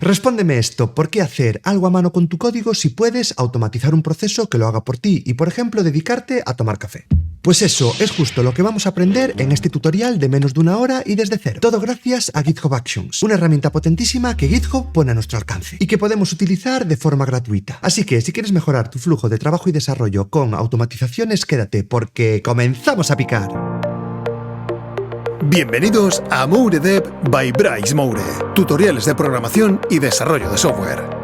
Respóndeme esto, ¿por qué hacer algo a mano con tu código si puedes automatizar un proceso que lo haga por ti y, por ejemplo, dedicarte a tomar café? Pues eso es justo lo que vamos a aprender en este tutorial de menos de 1 hora y desde cero. Todo gracias a GitHub Actions, una herramienta potentísima que GitHub pone a nuestro alcance y que podemos utilizar de forma gratuita. Así que si quieres mejorar tu flujo de trabajo y desarrollo con automatizaciones, quédate porque comenzamos a picar. Bienvenidos a MoureDev by Bryce Moure, tutoriales de programación y desarrollo de software.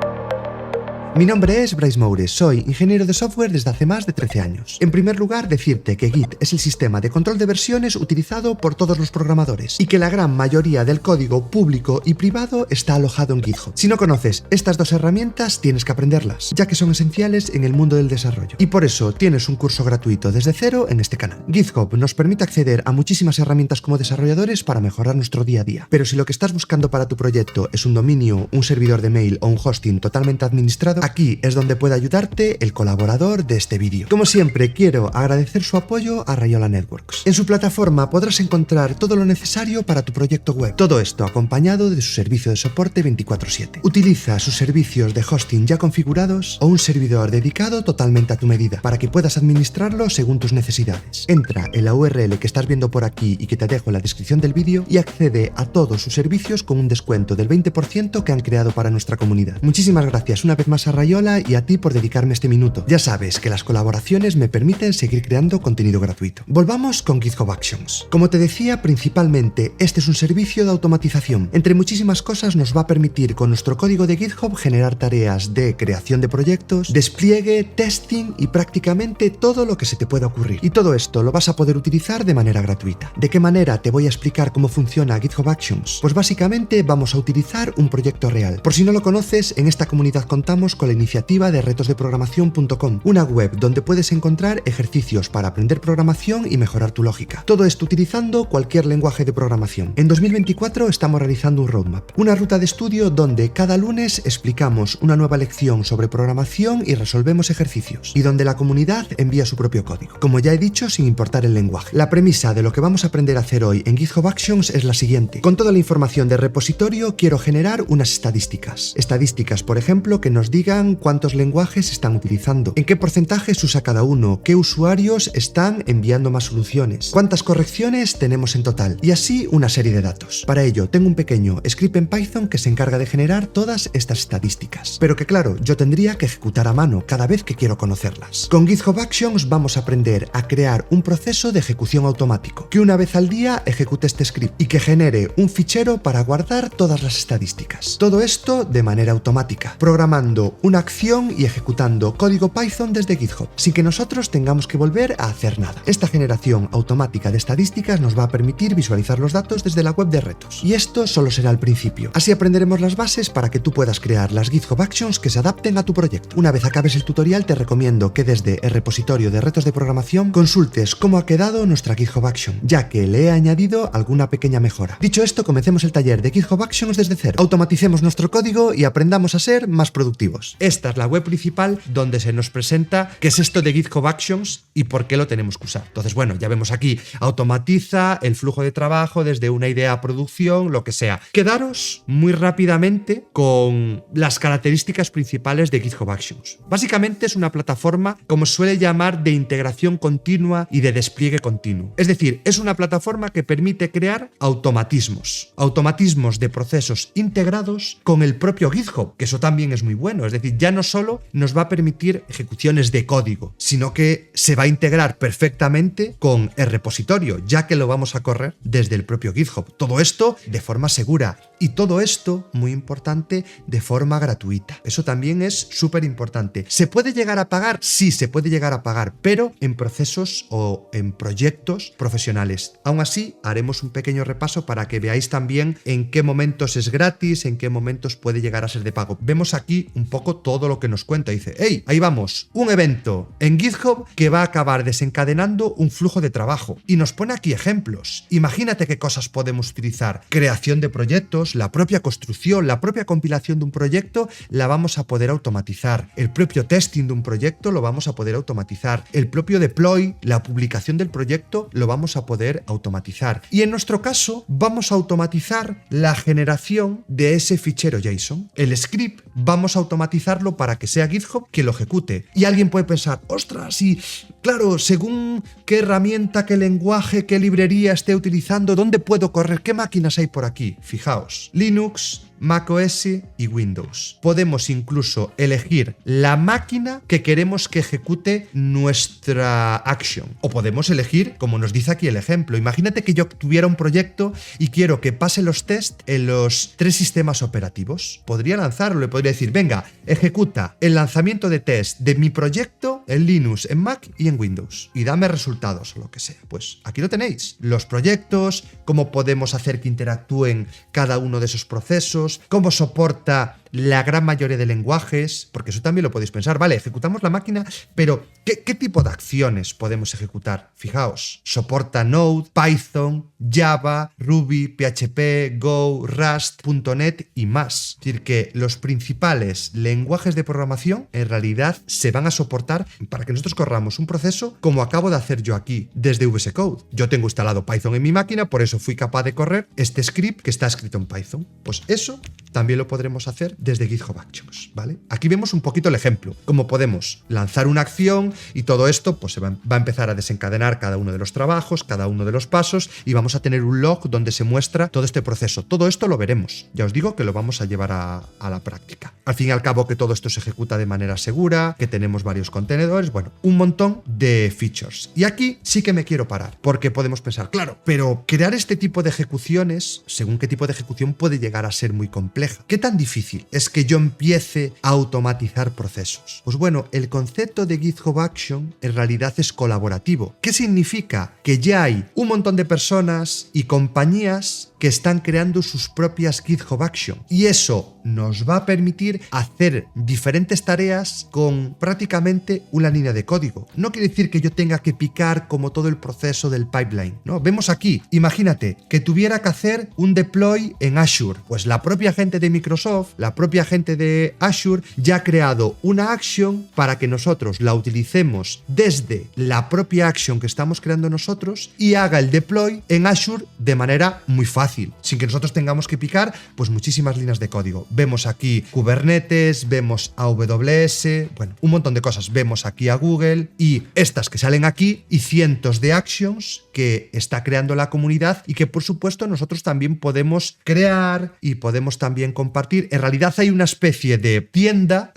Mi nombre es Bryce Moure, soy ingeniero de software desde hace más de 13 años. En primer lugar, decirte que Git es el sistema de control de versiones utilizado por todos los programadores y que la gran mayoría del código público y privado está alojado en GitHub. Si no conoces estas dos herramientas, tienes que aprenderlas, ya que son esenciales en el mundo del desarrollo. Y por eso tienes un curso gratuito desde cero en este canal. GitHub nos permite acceder a muchísimas herramientas como desarrolladores para mejorar nuestro día a día. Pero si lo que estás buscando para tu proyecto es un dominio, un servidor de mail o un hosting totalmente administrado, aquí es donde puede ayudarte el colaborador de este vídeo. Como siempre, quiero agradecer su apoyo a Rayola Networks. En su plataforma podrás encontrar todo lo necesario para tu proyecto web. Todo esto acompañado de su servicio de soporte 24/7. Utiliza sus servicios de hosting ya configurados o un servidor dedicado totalmente a tu medida para que puedas administrarlo según tus necesidades. Entra en la URL que estás viendo por aquí y que te dejo en la descripción del vídeo y accede a todos sus servicios con un descuento del 20% que han creado para nuestra comunidad. Muchísimas gracias una vez más a Rayola y a ti por dedicarme este minuto. Ya sabes que las colaboraciones me permiten seguir creando contenido gratuito. Volvamos con GitHub Actions. Como te decía, principalmente este es un servicio de automatización. Entre muchísimas cosas nos va a permitir con nuestro código de GitHub generar tareas de creación de proyectos, despliegue, testing y prácticamente todo lo que se te pueda ocurrir. Y todo esto lo vas a poder utilizar de manera gratuita. ¿De qué manera? Te voy a explicar cómo funciona GitHub Actions. Pues básicamente vamos a utilizar un proyecto real. Por si no lo conoces, en esta comunidad contamos con la iniciativa de retosdeprogramación.com, una web donde puedes encontrar ejercicios para aprender programación y mejorar tu lógica. Todo esto utilizando cualquier lenguaje de programación. En 2024 estamos realizando un roadmap, una ruta de estudio donde cada lunes explicamos una nueva lección sobre programación y resolvemos ejercicios, y donde la comunidad envía su propio código. Como ya he dicho, sin importar el lenguaje. La premisa de lo que vamos a aprender a hacer hoy en GitHub Actions es la siguiente. Con toda la información del repositorio quiero generar unas estadísticas. Estadísticas, por ejemplo, que nos digan cuántos lenguajes están utilizando, en qué porcentajes usa cada uno, qué usuarios están enviando más soluciones, cuántas correcciones tenemos en total, y así una serie de datos. Para ello, tengo un pequeño script en Python que se encarga de generar todas estas estadísticas, pero que claro, yo tendría que ejecutar a mano cada vez que quiero conocerlas. Con GitHub Actions vamos a aprender a crear un proceso de ejecución automático, que una vez al día ejecute este script y que genere un fichero para guardar todas las estadísticas. Todo esto de manera automática, programando una acción y ejecutando código Python desde GitHub, sin que nosotros tengamos que volver a hacer nada. Esta generación automática de estadísticas nos va a permitir visualizar los datos desde la web de retos. Y esto solo será el principio. Así aprenderemos las bases para que tú puedas crear las GitHub Actions que se adapten a tu proyecto. Una vez acabes el tutorial, te recomiendo que desde el repositorio de retos de programación consultes cómo ha quedado nuestra GitHub Action, ya que le he añadido alguna pequeña mejora. Dicho esto, comencemos el taller de GitHub Actions desde cero. Automaticemos nuestro código y aprendamos a ser más productivos. Esta es la web principal donde se nos presenta qué es esto de GitHub Actions y por qué lo tenemos que usar. Entonces, bueno, ya vemos aquí, automatiza el flujo de trabajo desde una idea a producción, lo que sea. Quedaros muy rápidamente con las características principales de GitHub Actions. Básicamente es una plataforma, como se suele llamar, de integración continua y de despliegue continuo. Es decir, es una plataforma que permite crear automatismos de procesos integrados con el propio GitHub, que eso también es muy bueno. Es decir, ya no solo nos va a permitir ejecuciones de código, sino que se va a integrar perfectamente con el repositorio, ya que lo vamos a correr desde el propio GitHub. Todo esto de forma segura y todo esto, muy importante, de forma gratuita. Eso también es súper importante. ¿Se puede llegar a pagar? Sí, se puede llegar a pagar, pero en procesos o en proyectos profesionales. Aún así, haremos un pequeño repaso para que veáis también en qué momentos es gratis, en qué momentos puede llegar a ser de pago. Vemos aquí un poco poco todo lo que nos cuenta. Dice, hey, ahí vamos, un evento en GitHub que va a acabar desencadenando un flujo de trabajo. Y nos pone aquí ejemplos. Imagínate qué cosas podemos utilizar. Creación de proyectos, la propia construcción, la propia compilación de un proyecto la vamos a poder automatizar. El propio testing de un proyecto lo vamos a poder automatizar. El propio deploy, la publicación del proyecto, lo vamos a poder automatizar. Y en nuestro caso, vamos a automatizar la generación de ese fichero JSON. El script vamos a automatizarlo para que sea GitHub quien lo ejecute. Y alguien puede pensar, ostras, y claro, según qué herramienta, qué lenguaje, qué librería esté utilizando, ¿dónde puedo correr? ¿Qué máquinas hay por aquí? Fijaos, Linux, macOS y Windows. Podemos incluso elegir la máquina que queremos que ejecute nuestra action. O podemos elegir, como nos dice aquí el ejemplo, imagínate que yo tuviera un proyecto y quiero que pase los tests en los 3 sistemas operativos. Podría lanzarlo, le podría decir, venga, ejecuta el lanzamiento de test de mi proyecto en Linux, en Mac y en Windows. Y dame resultados o lo que sea. Pues aquí lo tenéis. Los proyectos, cómo podemos hacer que interactúen cada uno de esos procesos, cómo soporta la gran mayoría de lenguajes, porque eso también lo podéis pensar, vale, ejecutamos la máquina, pero ¿qué tipo de acciones podemos ejecutar? Fijaos, soporta Node, Python, Java, Ruby, PHP, Go, Rust, .NET y más. Es decir, que los principales lenguajes de programación en realidad se van a soportar para que nosotros corramos un proceso como acabo de hacer yo aquí, desde VS Code. Yo tengo instalado Python en mi máquina, por eso fui capaz de correr este script que está escrito en Python. Pues eso también lo podremos hacer desde GitHub Actions, ¿vale? Aquí vemos un poquito el ejemplo, cómo podemos lanzar una acción y todo esto pues se va a empezar a desencadenar cada uno de los trabajos, cada uno de los pasos y vamos a tener un log donde se muestra todo este proceso. Todo esto lo veremos. Ya os digo que lo vamos a llevar a la práctica. Al fin y al cabo que todo esto se ejecuta de manera segura, que tenemos varios contenedores, bueno, un montón de features. Y aquí sí que me quiero parar, porque podemos pensar, claro, pero crear este tipo de ejecuciones, según qué tipo de ejecución, puede llegar a ser muy compleja. ¿Qué tan difícil es que yo empiece a automatizar procesos? Pues bueno, el concepto de GitHub Action en realidad es colaborativo. ¿Qué significa? Que ya hay un montón de personas y compañías que están creando sus propias GitHub Action y eso nos va a permitir hacer diferentes tareas con prácticamente una línea de código. No quiere decir que yo tenga que picar como todo el proceso del pipeline, ¿no? Vemos aquí, imagínate que tuviera que hacer un deploy en Azure, pues la propia gente de Microsoft, la propia gente de Azure ya ha creado una action para que nosotros la utilicemos desde la propia action que estamos creando nosotros y haga el deploy en Azure de manera muy fácil, sin que nosotros tengamos que picar pues muchísimas líneas de código. Vemos aquí Kubernetes, vemos AWS, bueno, un montón de cosas. Vemos aquí a Google y estas que salen aquí y cientos de actions que está creando la comunidad y que por supuesto nosotros también podemos crear y podemos también compartir. En realidad hay una especie de tienda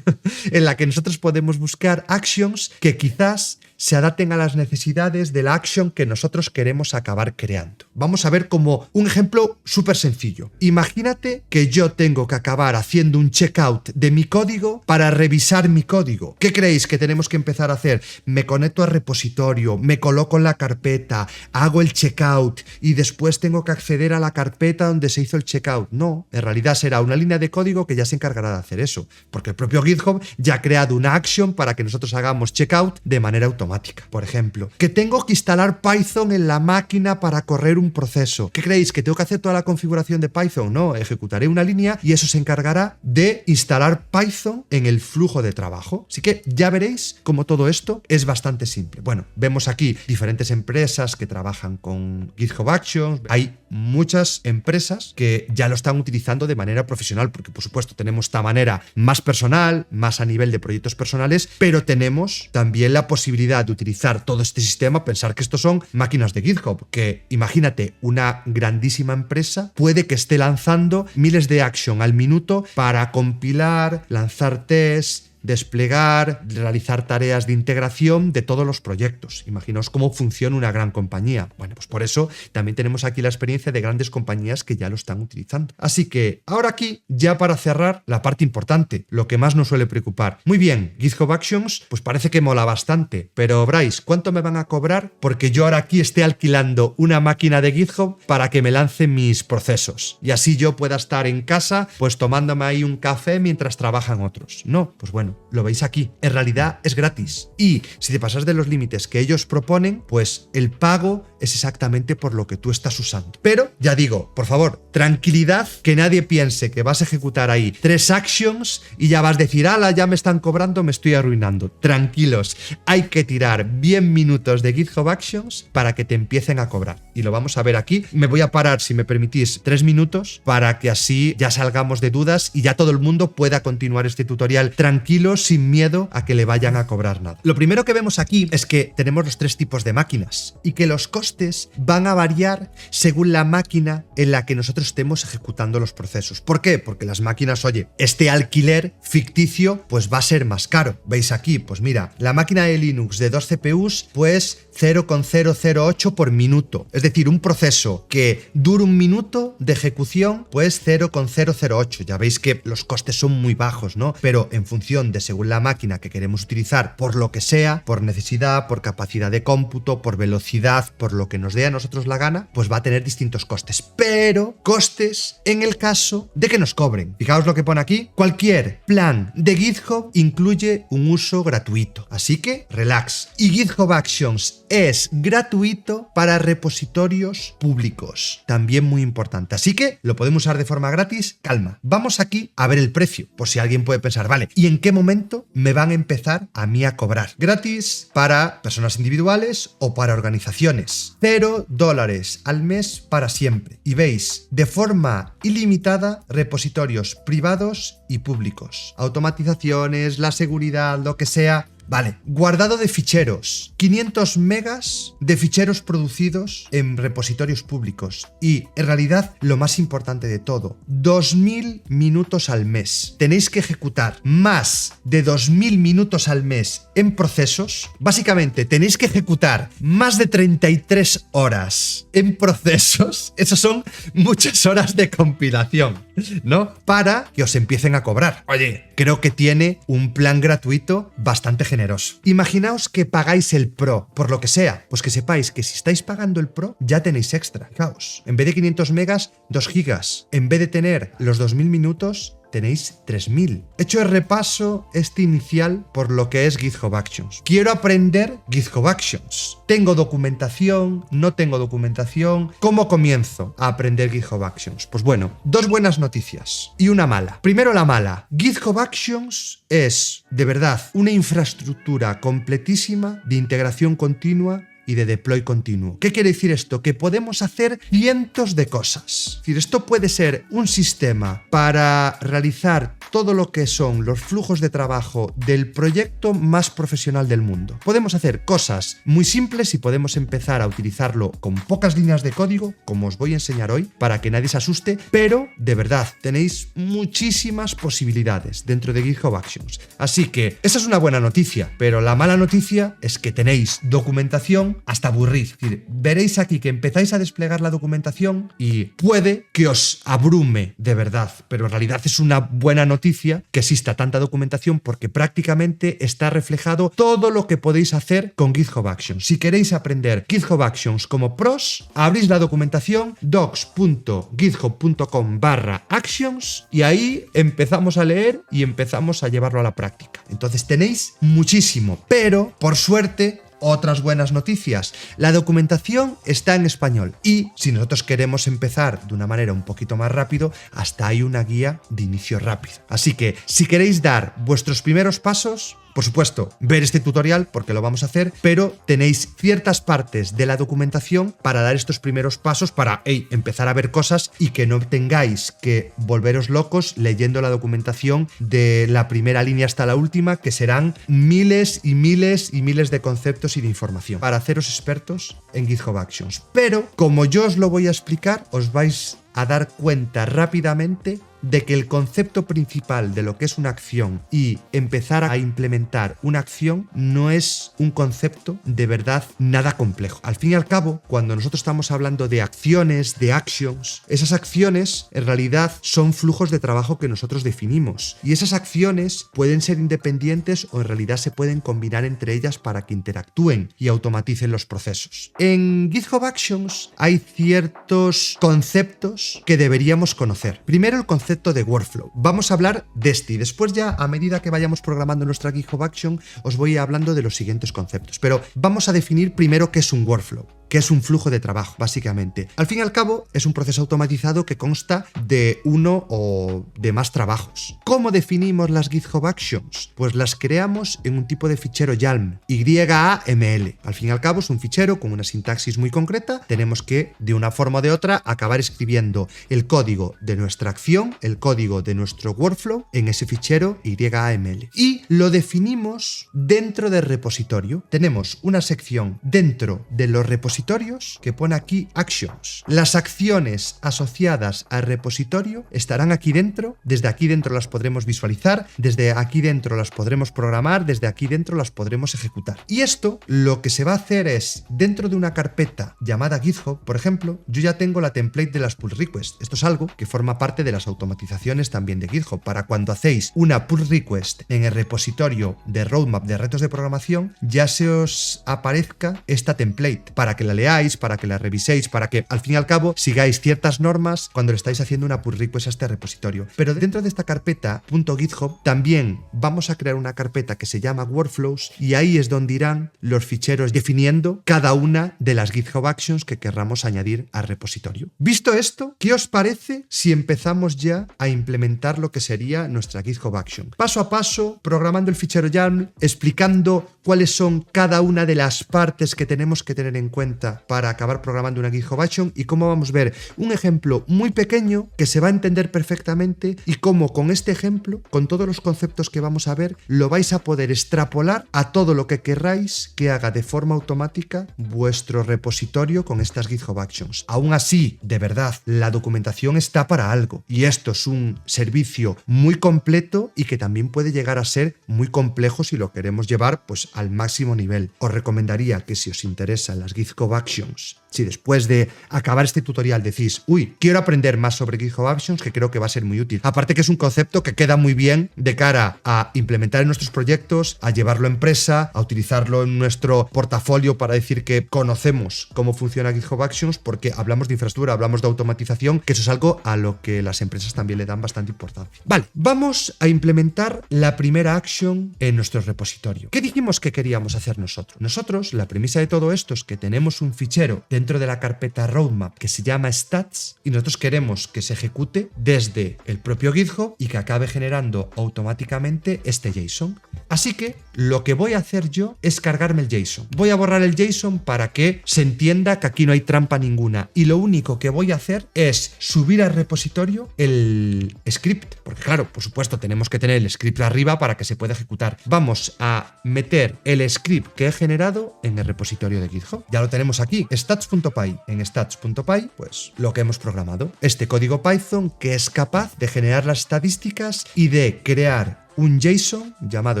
en la que nosotros podemos buscar actions que quizás se adapten a las necesidades de la action que nosotros queremos acabar creando. Vamos a ver como un ejemplo súper sencillo. Imagínate que yo tengo que acabar haciendo un checkout de mi código para revisar mi código. ¿Qué creéis que tenemos que empezar a hacer? Me conecto al repositorio, me coloco en la carpeta, hago el checkout y después tengo que acceder a la carpeta donde se hizo el checkout. No, en realidad será una línea de código que ya se encargará de hacer eso, porque el propio GitHub ya ha creado una action para que nosotros hagamos checkout de manera automática. Por ejemplo, que tengo que instalar Python en la máquina para correr un proceso. ¿Qué creéis? ¿Que tengo que hacer toda la configuración de Python? No, ejecutaré una línea y eso se encargará de instalar Python en el flujo de trabajo. Así que ya veréis cómo todo esto es bastante simple. Bueno, vemos aquí diferentes empresas que trabajan con GitHub Actions. Hay muchas empresas que ya lo están utilizando de manera profesional, porque por supuesto tenemos esta manera más personal, más a nivel de proyectos personales, pero tenemos también la posibilidad de utilizar todo este sistema, pensar que estos son máquinas de GitHub, que imagínate, una grandísima empresa puede que esté lanzando miles de action al minuto para compilar, lanzar tests, desplegar, realizar tareas de integración de todos los proyectos. Imaginaos cómo funciona una gran compañía. Bueno, pues por eso también tenemos aquí la experiencia de grandes compañías que ya lo están utilizando. Así que ahora aquí, ya para cerrar, la parte importante, lo que más nos suele preocupar. Muy bien, GitHub Actions, pues parece que mola bastante, pero Bryce, ¿cuánto me van a cobrar porque yo ahora aquí esté alquilando una máquina de GitHub para que me lance mis procesos? Y así yo pueda estar en casa, pues tomándome ahí un café mientras trabajan otros. No, pues bueno, lo veis aquí. En realidad es gratis. Y si te pasas de los límites que ellos proponen, pues el pago es exactamente por lo que tú estás usando. Pero, ya digo, por favor, tranquilidad, que nadie piense que vas a ejecutar ahí 3 actions y ya vas a decir, ala, ya me están cobrando, me estoy arruinando. Tranquilos, hay que tirar bien minutos de GitHub Actions para que te empiecen a cobrar. Y lo vamos a ver aquí. Me voy a parar, si me permitís, 3 minutos para que así ya salgamos de dudas y ya todo el mundo pueda continuar este tutorial tranquilo, sin miedo a que le vayan a cobrar nada. Lo primero que vemos aquí es que tenemos los 3 tipos de máquinas y que los costes van a variar según la máquina en la que nosotros estemos ejecutando los procesos. ¿Por qué? Porque las máquinas, oye, este alquiler ficticio pues va a ser más caro. ¿Veis aquí? Pues mira, la máquina de Linux de 2 CPUs pues 0,008 por minuto. Es decir, un proceso que dura un minuto de ejecución pues 0,008. Ya veis que los costes son muy bajos, ¿no? Pero en función de según la máquina que queremos utilizar, por lo que sea, por necesidad, por capacidad de cómputo, por velocidad, por lo que nos dé a nosotros la gana, pues va a tener distintos costes. Pero costes en el caso de que nos cobren. Fijaos lo que pone aquí. Cualquier plan de GitHub incluye un uso gratuito. Así que relax. Y GitHub Actions es gratuito para repositorios públicos. También muy importante. Así que lo podemos usar de forma gratis. Calma. Vamos aquí a ver el precio. Por si alguien puede pensar, vale, ¿y en qué momento me van a empezar a mí a cobrar? Gratis para personas individuales o para organizaciones. $0 al mes para siempre. Y veis, de forma ilimitada, repositorios privados y públicos. Automatizaciones, la seguridad, lo que sea. Vale, guardado de ficheros, 500 megas de ficheros producidos en repositorios públicos y, en realidad, lo más importante de todo, 2000 minutos al mes. Tenéis que ejecutar más de 2000 minutos al mes en procesos. Básicamente, tenéis que ejecutar más de 33 horas en procesos. Esas son muchas horas de compilación, ¿no? Para que os empiecen a cobrar. Oye, creo que tiene un plan gratuito bastante generoso. Imaginaos que pagáis el Pro, por lo que sea, pues que sepáis que si estáis pagando el Pro ya tenéis extra. Fijaos, en vez de 500 megas, 2 gigas. En vez de tener los 2000 minutos, tenéis 3000. Hecho el repaso inicial por lo que es GitHub Actions. Quiero aprender GitHub Actions. ¿Tengo documentación? ¿No tengo documentación? ¿Cómo comienzo a aprender GitHub Actions? Pues bueno, 2 buenas noticias y una mala. Primero la mala. GitHub Actions es, de verdad, una infraestructura completísima de integración continua y de deploy continuo. ¿Qué quiere decir esto? Que podemos hacer cientos de cosas. Es decir, esto puede ser un sistema para realizar todo lo que son los flujos de trabajo del proyecto más profesional del mundo. Podemos hacer cosas muy simples y podemos empezar a utilizarlo con pocas líneas de código, como os voy a enseñar hoy, para que nadie se asuste, pero de verdad tenéis muchísimas posibilidades dentro de GitHub Actions. Así que esa es una buena noticia, pero la mala noticia es que tenéis documentación hasta aburrir. Es decir, veréis aquí que empezáis a desplegar la documentación y puede que os abrume de verdad, pero en realidad es una buena noticia que exista tanta documentación porque prácticamente está reflejado todo lo que podéis hacer con GitHub Actions. Si queréis aprender GitHub Actions como pros, abrís la documentación docs.github.com/actions y ahí empezamos a leer y empezamos a llevarlo a la práctica. Entonces tenéis muchísimo, pero por suerte, otras buenas noticias. La documentación está en español y si nosotros queremos empezar de una manera un poquito más rápido, hasta hay una guía de inicio rápido. Así que si queréis dar vuestros primeros pasos, por supuesto, ver este tutorial porque lo vamos a hacer, pero tenéis ciertas partes de la documentación para dar estos primeros pasos para empezar a ver cosas y que no tengáis que volveros locos leyendo la documentación de la primera línea hasta la última, que serán miles y miles y miles de conceptos y de información para haceros expertos en GitHub Actions. Pero como yo os lo voy a explicar, os vais a dar cuenta rápidamente de que el concepto principal de lo que es una acción y empezar a implementar una acción no es un concepto de verdad nada complejo. Al fin y al cabo, cuando nosotros estamos hablando de acciones, de actions, esas acciones en realidad son flujos de trabajo que nosotros definimos y esas acciones pueden ser independientes o en realidad se pueden combinar entre ellas para que interactúen y automaticen los procesos. En GitHub Actions hay ciertos conceptos que deberíamos conocer. Primero, el concepto de workflow. Vamos a hablar de este y después ya a medida que vayamos programando nuestra GitHub Action os voy hablando de los siguientes conceptos. Pero vamos a definir primero qué es un workflow, que es un flujo de trabajo, básicamente. Al fin y al cabo, es un proceso automatizado que consta de uno o de más trabajos. ¿Cómo definimos las GitHub Actions? Pues las creamos en un tipo de fichero YAML, YAML. Al fin y al cabo, es un fichero con una sintaxis muy concreta. Tenemos que, de una forma o de otra, acabar escribiendo el código de nuestra acción, el código de nuestro workflow, en ese fichero YAML. Y lo definimos dentro del repositorio. Tenemos una sección dentro de los repositorios que pone aquí Actions. Las acciones asociadas al repositorio estarán aquí dentro. Desde aquí dentro las podremos visualizar, desde aquí dentro las podremos programar, desde aquí dentro las podremos ejecutar. Y esto lo que se va a hacer es, dentro de una carpeta llamada GitHub, por ejemplo, yo ya tengo la template de las pull requests. Esto es algo que forma parte de las automatizaciones también de GitHub. Para cuando hacéis una pull request en el repositorio de roadmap de retos de programación, ya se os aparezca esta template para que la leáis, para que la reviséis, para que al fin y al cabo sigáis ciertas normas cuando le estáis haciendo una pull request a este repositorio. Pero dentro de esta carpeta .github también vamos a crear una carpeta que se llama workflows y ahí es donde irán los ficheros definiendo cada una de las GitHub Actions que querramos añadir al repositorio. Visto esto, ¿qué os parece si empezamos ya a implementar lo que sería nuestra GitHub Action? Paso a paso, programando el fichero YAML, explicando cuáles son cada una de las partes que tenemos que tener en cuenta para acabar programando una GitHub Action y cómo vamos a ver un ejemplo muy pequeño que se va a entender perfectamente y cómo con este ejemplo, con todos los conceptos que vamos a ver, lo vais a poder extrapolar a todo lo que querráis que haga de forma automática vuestro repositorio con estas GitHub Actions. Aún así, de verdad, la documentación está para algo y esto es un servicio muy completo y que también puede llegar a ser muy complejo si lo queremos llevar pues al máximo nivel. Os recomendaría que si os interesan las GitHub Actions, si después de acabar este tutorial decís, uy, quiero aprender más sobre GitHub Actions, que creo que va a ser muy útil. Aparte que es un concepto que queda muy bien de cara a implementar en nuestros proyectos, a llevarlo a empresa, a utilizarlo en nuestro portafolio para decir que conocemos cómo funciona GitHub Actions, porque hablamos de infraestructura, hablamos de automatización, que eso es algo a lo que las empresas también le dan bastante importancia. Vale, vamos a implementar la primera action en nuestro repositorio. ¿Qué dijimos que queríamos hacer nosotros? Nosotros, la premisa de todo esto es que tenemos un fichero dentro de la carpeta roadmap que se llama stats y nosotros queremos que se ejecute desde el propio GitHub y que acabe generando automáticamente este JSON. Así que lo que voy a hacer yo es cargarme el JSON. Voy a borrar el JSON para que se entienda que aquí no hay trampa ninguna y lo único que voy a hacer es subir al repositorio el script, porque claro, por supuesto tenemos que tener el script arriba para que se pueda ejecutar. Vamos a meter el script que he generado en el repositorio de GitHub. Ya lo tenemos aquí, stats.py. En stats.py, pues lo que hemos programado. Este código Python que es capaz de generar las estadísticas y de crear un JSON llamado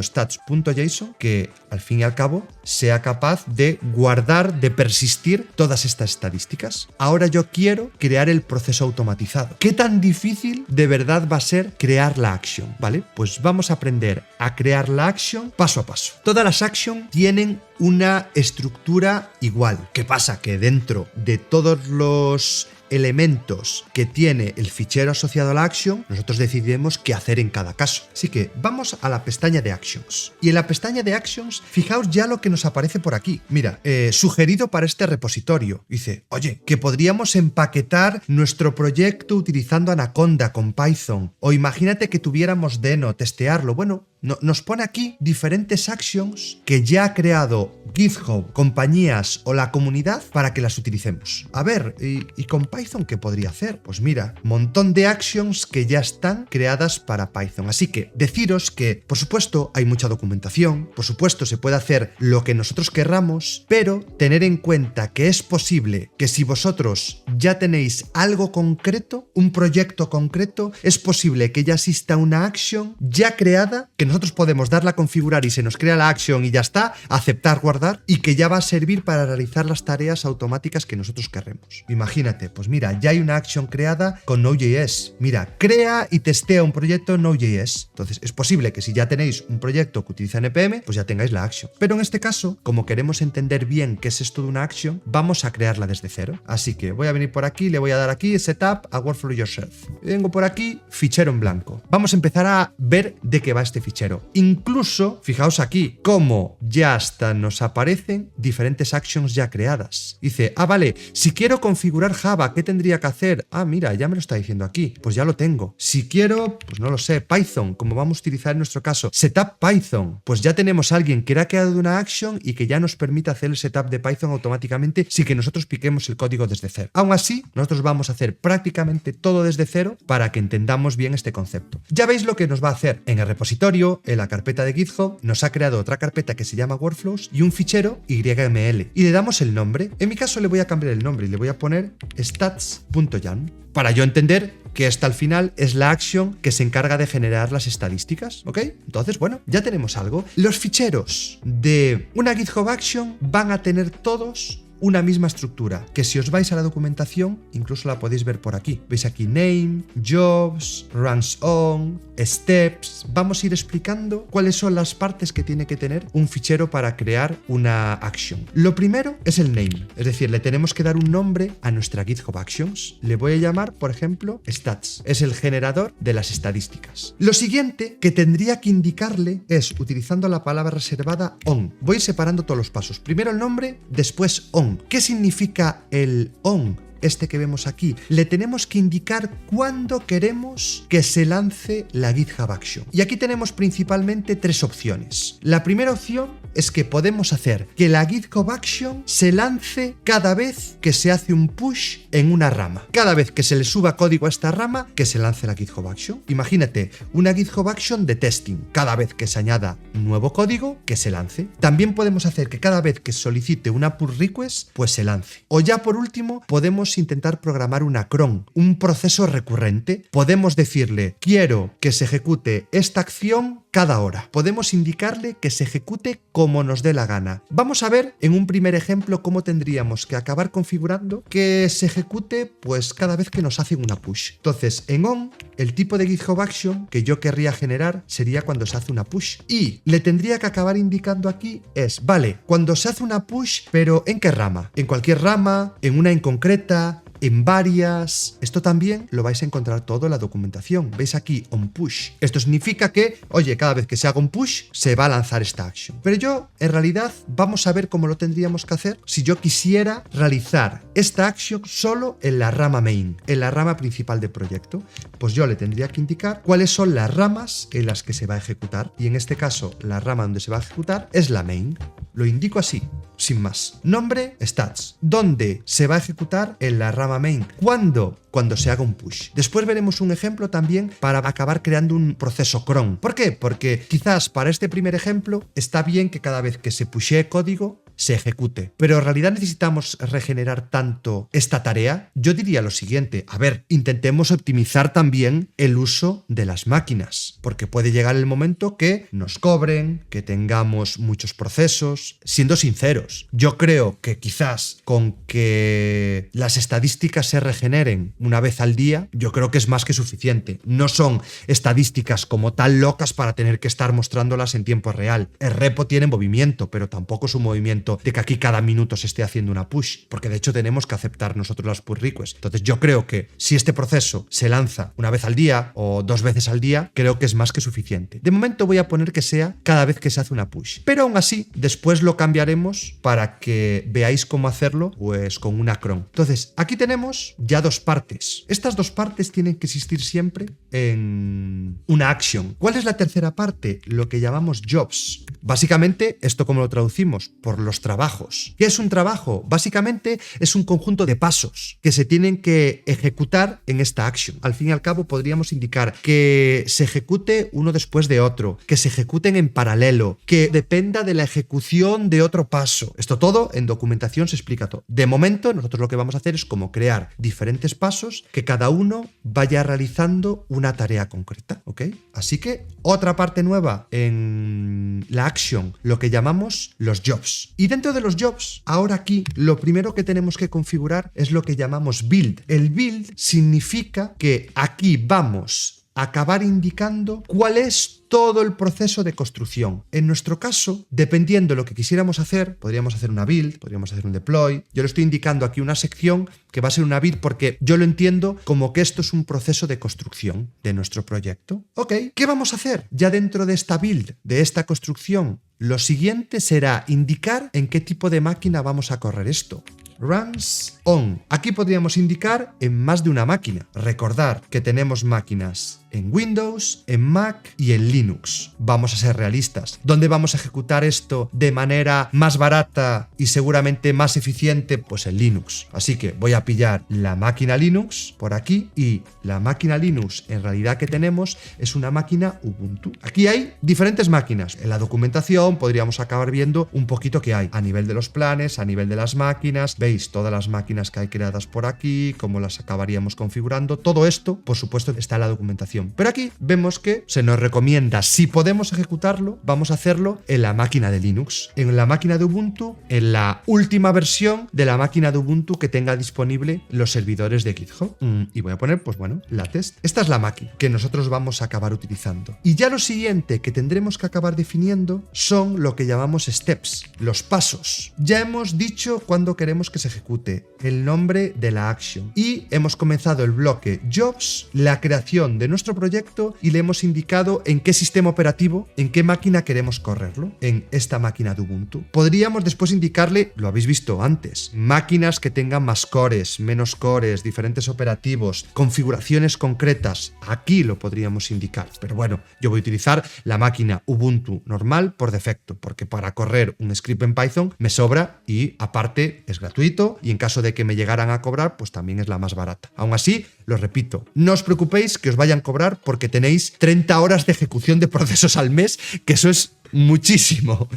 stats.json que al fin y al cabo sea capaz de guardar, de persistir todas estas estadísticas. Ahora yo quiero crear el proceso automatizado. ¿Qué tan difícil de verdad va a ser crear la action? ¿Vale? Pues vamos a aprender a crear la action paso a paso. Todas las actions tienen una estructura igual. ¿Qué pasa? Que dentro de todos los elementos que tiene el fichero asociado a la action, nosotros decidimos qué hacer en cada caso. Así que vamos a la pestaña de Actions. Y en la pestaña de Actions, fijaos ya lo que nos aparece por aquí. Mira, sugerido para este repositorio. Dice, oye, que podríamos empaquetar nuestro proyecto utilizando Anaconda con Python. O imagínate que tuviéramos Deno, testearlo. Bueno, nos pone aquí diferentes actions que ya ha creado GitHub, compañías o la comunidad para que las utilicemos. A ver, ¿y con Python qué podría hacer? Pues mira, montón de actions que ya están creadas para Python. Así que deciros que, por supuesto, hay mucha documentación, por supuesto se puede hacer lo que nosotros querramos, pero tener en cuenta que es posible que si vosotros ya tenéis algo concreto, un proyecto concreto, es posible que ya exista una action ya creada, que nosotros podemos darla a configurar y se nos crea la action y ya está, aceptar, guardar, y que ya va a servir para realizar las tareas automáticas que nosotros queremos. Imagínate, pues mira, ya hay una action creada con Node.js. Mira, crea y testea un proyecto Node.js. Entonces, es posible que si ya tenéis un proyecto que utiliza NPM, pues ya tengáis la action. Pero en este caso, como queremos entender bien qué es esto de una action, vamos a crearla desde cero. Así que voy a venir por aquí, le voy a dar aquí Setup a Workflow Yourself. Vengo por aquí, fichero en blanco. Vamos a empezar a ver de qué va este fichero. Incluso, fijaos aquí, cómo ya hasta nos aparecen diferentes actions ya creadas. Dice, vale, si quiero configurar Java, ¿qué tendría que hacer? Mira, ya me lo está diciendo aquí. Pues ya lo tengo. Si quiero, pues no lo sé, Python, como vamos a utilizar en nuestro caso, Setup Python, pues ya tenemos a alguien que ha creado una action y que ya nos permite hacer el setup de Python automáticamente sin que nosotros piquemos el código desde cero. Aún así, nosotros vamos a hacer prácticamente todo desde cero para que entendamos bien este concepto. Ya veis lo que nos va a hacer. En el repositorio, en la carpeta de GitHub, nos ha creado otra carpeta que se llama Workflows y un fichero YML. Y le damos el nombre. En mi caso le voy a cambiar el nombre y le voy a poner stats.yan para yo entender que esta al final es la action que se encarga de generar las estadísticas, ¿ok? Entonces, bueno, ya tenemos algo. Los ficheros de una GitHub Action van a tener todos una misma estructura, que si os vais a la documentación, incluso la podéis ver por aquí. Veis aquí name, jobs, runs on, steps. Vamos a ir explicando cuáles son las partes que tiene que tener un fichero para crear una action. Lo primero es el name, es decir, le tenemos que dar un nombre a nuestra GitHub Actions. Le voy a llamar, por ejemplo, stats. Es el generador de las estadísticas. Lo siguiente que tendría que indicarle es, utilizando la palabra reservada on. Voy a ir separando todos los pasos. Primero el nombre, después on. ¿Qué significa el on? Este que vemos aquí, le tenemos que indicar cuándo queremos que se lance la GitHub Action. Y aquí tenemos principalmente tres opciones. La primera opción es que podemos hacer que la GitHub Action se lance cada vez que se hace un push en una rama. Cada vez que se le suba código a esta rama, que se lance la GitHub Action. Imagínate, una GitHub Action de testing. Cada vez que se añada nuevo código, que se lance. También podemos hacer que cada vez que solicite una pull request, pues se lance. O ya por último, podemos intentar programar una cron, un proceso recurrente. Podemos decirle, quiero que se ejecute esta acción cada hora. Podemos indicarle que se ejecute como nos dé la gana. Vamos a ver en un primer ejemplo cómo tendríamos que acabar configurando que se ejecute pues cada vez que nos hacen una push. Entonces, en on, el tipo de GitHub Action que yo querría generar sería cuando se hace una push. Y le tendría que acabar indicando aquí es, vale, cuando se hace una push, pero ¿en qué rama? ¿En cualquier rama? ¿En una en concreta? ¿En varias? Esto también lo vais a encontrar todo en la documentación. ¿Veis aquí on push? Esto significa que, oye, cada vez que se haga un push, se va a lanzar esta action. Pero yo, en realidad, vamos a ver cómo lo tendríamos que hacer si yo quisiera realizar esta action solo en la rama main, en la rama principal del proyecto. Pues yo le tendría que indicar cuáles son las ramas en las que se va a ejecutar. Y en este caso, la rama donde se va a ejecutar es la main. Lo indico así, sin más. Nombre, stats. ¿Dónde se va a ejecutar? En la rama main. ¿Cuándo? Cuando se haga un push. Después veremos un ejemplo también para acabar creando un proceso cron. ¿Por qué? Porque quizás para este primer ejemplo está bien que cada vez que se pushee código se ejecute. Pero en realidad necesitamos regenerar tanto esta tarea. Yo diría lo siguiente, a ver, intentemos optimizar también el uso de las máquinas, porque puede llegar el momento que nos cobren, que tengamos muchos procesos. Siendo sinceros, yo creo que quizás con que las estadísticas se regeneren una vez al día, yo creo que es más que suficiente. No son estadísticas como tan locas para tener que estar mostrándolas en tiempo real. El repo tiene movimiento, pero tampoco es un movimiento momento de que aquí cada minuto se esté haciendo una push, porque de hecho tenemos que aceptar nosotros las push requests. Entonces yo creo que si este proceso se lanza una vez al día o 2 veces al día, creo que es más que suficiente. De momento voy a poner que sea cada vez que se hace una push, pero aún así después lo cambiaremos para que veáis cómo hacerlo pues con una cron. Entonces aquí tenemos ya 2 partes. Estas 2 partes tienen que existir siempre en una action. ¿Cuál es la tercera parte? Lo que llamamos jobs. Básicamente, ¿esto cómo lo traducimos? Por los trabajos. ¿Qué es un trabajo? Básicamente es un conjunto de pasos que se tienen que ejecutar en esta action. Al fin y al cabo podríamos indicar que se ejecute uno después de otro, que se ejecuten en paralelo, que dependa de la ejecución de otro paso. Esto todo en documentación se explica todo. De momento nosotros lo que vamos a hacer es como crear diferentes pasos que cada uno vaya realizando una tarea concreta, ¿ok? Así que otra parte nueva en la action, lo que llamamos los jobs. Y dentro de los jobs, ahora aquí lo primero que tenemos que configurar es lo que llamamos build. El build significa que aquí vamos a acabar indicando cuál es todo el proceso de construcción. En nuestro caso, dependiendo de lo que quisiéramos hacer, podríamos hacer una build, podríamos hacer un deploy. Yo le estoy indicando aquí una sección que va a ser una build porque yo lo entiendo como que esto es un proceso de construcción de nuestro proyecto. Ok, ¿qué vamos a hacer? Ya dentro de esta build, de esta construcción, lo siguiente será indicar en qué tipo de máquina vamos a correr esto. Runs on. Aquí podríamos indicar en más de una máquina. Recordar que tenemos máquinas en Windows, en Mac y en Linux. Vamos a ser realistas. ¿Dónde vamos a ejecutar esto de manera más barata y seguramente más eficiente? Pues en Linux. Así que voy a pillar la máquina Linux por aquí y la máquina Linux en realidad que tenemos es una máquina Ubuntu. Aquí hay diferentes máquinas. En la documentación podríamos acabar viendo un poquito qué hay a nivel de los planes, a nivel de las máquinas. Veis todas las máquinas que hay creadas por aquí, cómo las acabaríamos configurando. Todo esto, por supuesto, está en la documentación. Pero aquí vemos que se nos recomienda, si podemos ejecutarlo, vamos a hacerlo en la máquina de Linux, en la máquina de Ubuntu, en la última versión de la máquina de Ubuntu que tenga disponible los servidores de GitHub. Y voy a poner, pues bueno, la test. Esta es la máquina que nosotros vamos a acabar utilizando. Y ya lo siguiente que tendremos que acabar definiendo son lo que llamamos steps, los pasos. Ya hemos dicho cuándo queremos que se ejecute, el nombre de la action. Y hemos comenzado el bloque jobs, la creación de nuestro proyecto y le hemos indicado en qué sistema operativo, en qué máquina queremos correrlo, en esta máquina de Ubuntu. Podríamos después indicarle, lo habéis visto antes, máquinas que tengan más cores, menos cores, diferentes operativos, configuraciones concretas. Aquí lo podríamos indicar, pero bueno, yo voy a utilizar la máquina Ubuntu normal por defecto, porque para correr un script en Python me sobra y aparte es gratuito y en caso de que me llegaran a cobrar, pues también es la más barata. Aún así, lo repito, no os preocupéis que os vayan a cobrar porque tenéis 30 horas de ejecución de procesos al mes, que eso es muchísimo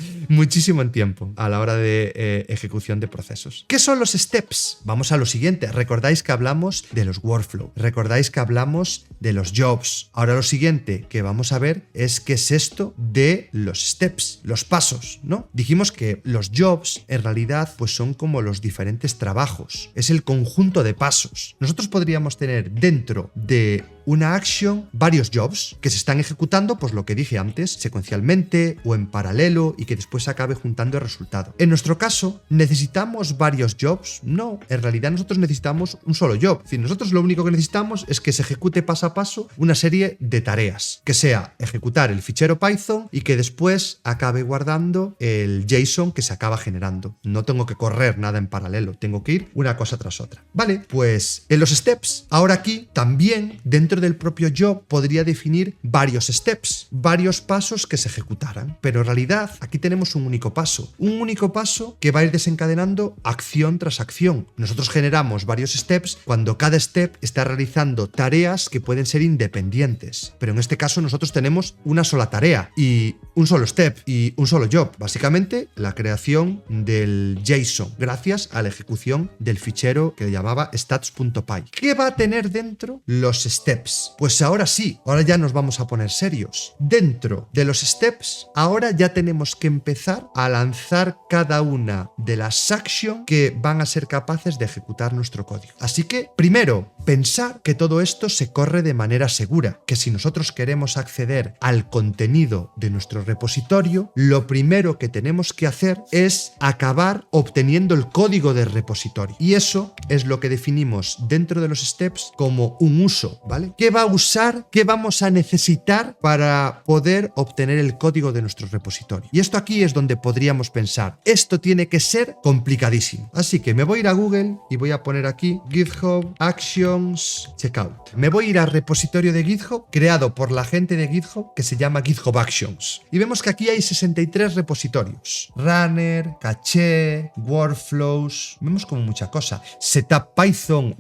en tiempo a la hora de ejecución de procesos. ¿Qué son los steps? Vamos a lo siguiente. Recordáis que hablamos de los workflows, recordáis que hablamos de los jobs. Ahora lo siguiente que vamos a ver es qué es esto de los steps, los pasos, ¿no? Dijimos que los jobs en realidad pues son como los diferentes trabajos, es el conjunto de pasos. Nosotros podríamos tener dentro de una action varios jobs que se están ejecutando, pues lo que dije antes, secuencialmente o en paralelo y que después se acabe juntando el resultado. En nuestro caso, ¿necesitamos varios jobs? No, en realidad nosotros necesitamos un solo job. Es decir, nosotros lo único que necesitamos es que se ejecute paso a paso una serie de tareas, que sea ejecutar el fichero Python y que después acabe guardando el JSON que se acaba generando. No tengo que correr nada en paralelo, tengo que ir una cosa tras otra. Vale, pues en los steps, ahora aquí también dentro del propio job podría definir varios steps, varios pasos que se ejecutaran, pero en realidad aquí tenemos un único paso que va a ir desencadenando acción tras acción. Nosotros generamos varios steps cuando cada step está realizando tareas que pueden ser independientes, pero en este caso nosotros tenemos una sola tarea y un solo step y un solo job, básicamente la creación del JSON gracias a la ejecución del fichero que llamaba stats.py. ¿Qué va a tener dentro los steps? Pues ahora sí, ahora ya nos vamos a poner serios. Dentro de los steps, ahora ya tenemos que empezar a lanzar cada una de las actions que van a ser capaces de ejecutar nuestro código. Así que, primero, Pensar que todo esto se corre de manera segura, que si nosotros queremos acceder al contenido de nuestro repositorio, lo primero que tenemos que hacer es acabar obteniendo el código del repositorio. Y eso es lo que definimos dentro de los steps como un uso, ¿vale? ¿Qué va a usar? ¿Qué vamos a necesitar para poder obtener el código de nuestro repositorio? Y esto aquí es donde podríamos pensar, esto tiene que ser complicadísimo. Así que me voy a ir a Google y voy a poner aquí GitHub Actions Checkout. Me voy a ir al repositorio de GitHub creado por la gente de GitHub que se llama GitHub Actions. Y vemos que aquí hay 63 repositorios. Runner, Caché, Workflows, vemos como mucha cosa. Setup Python,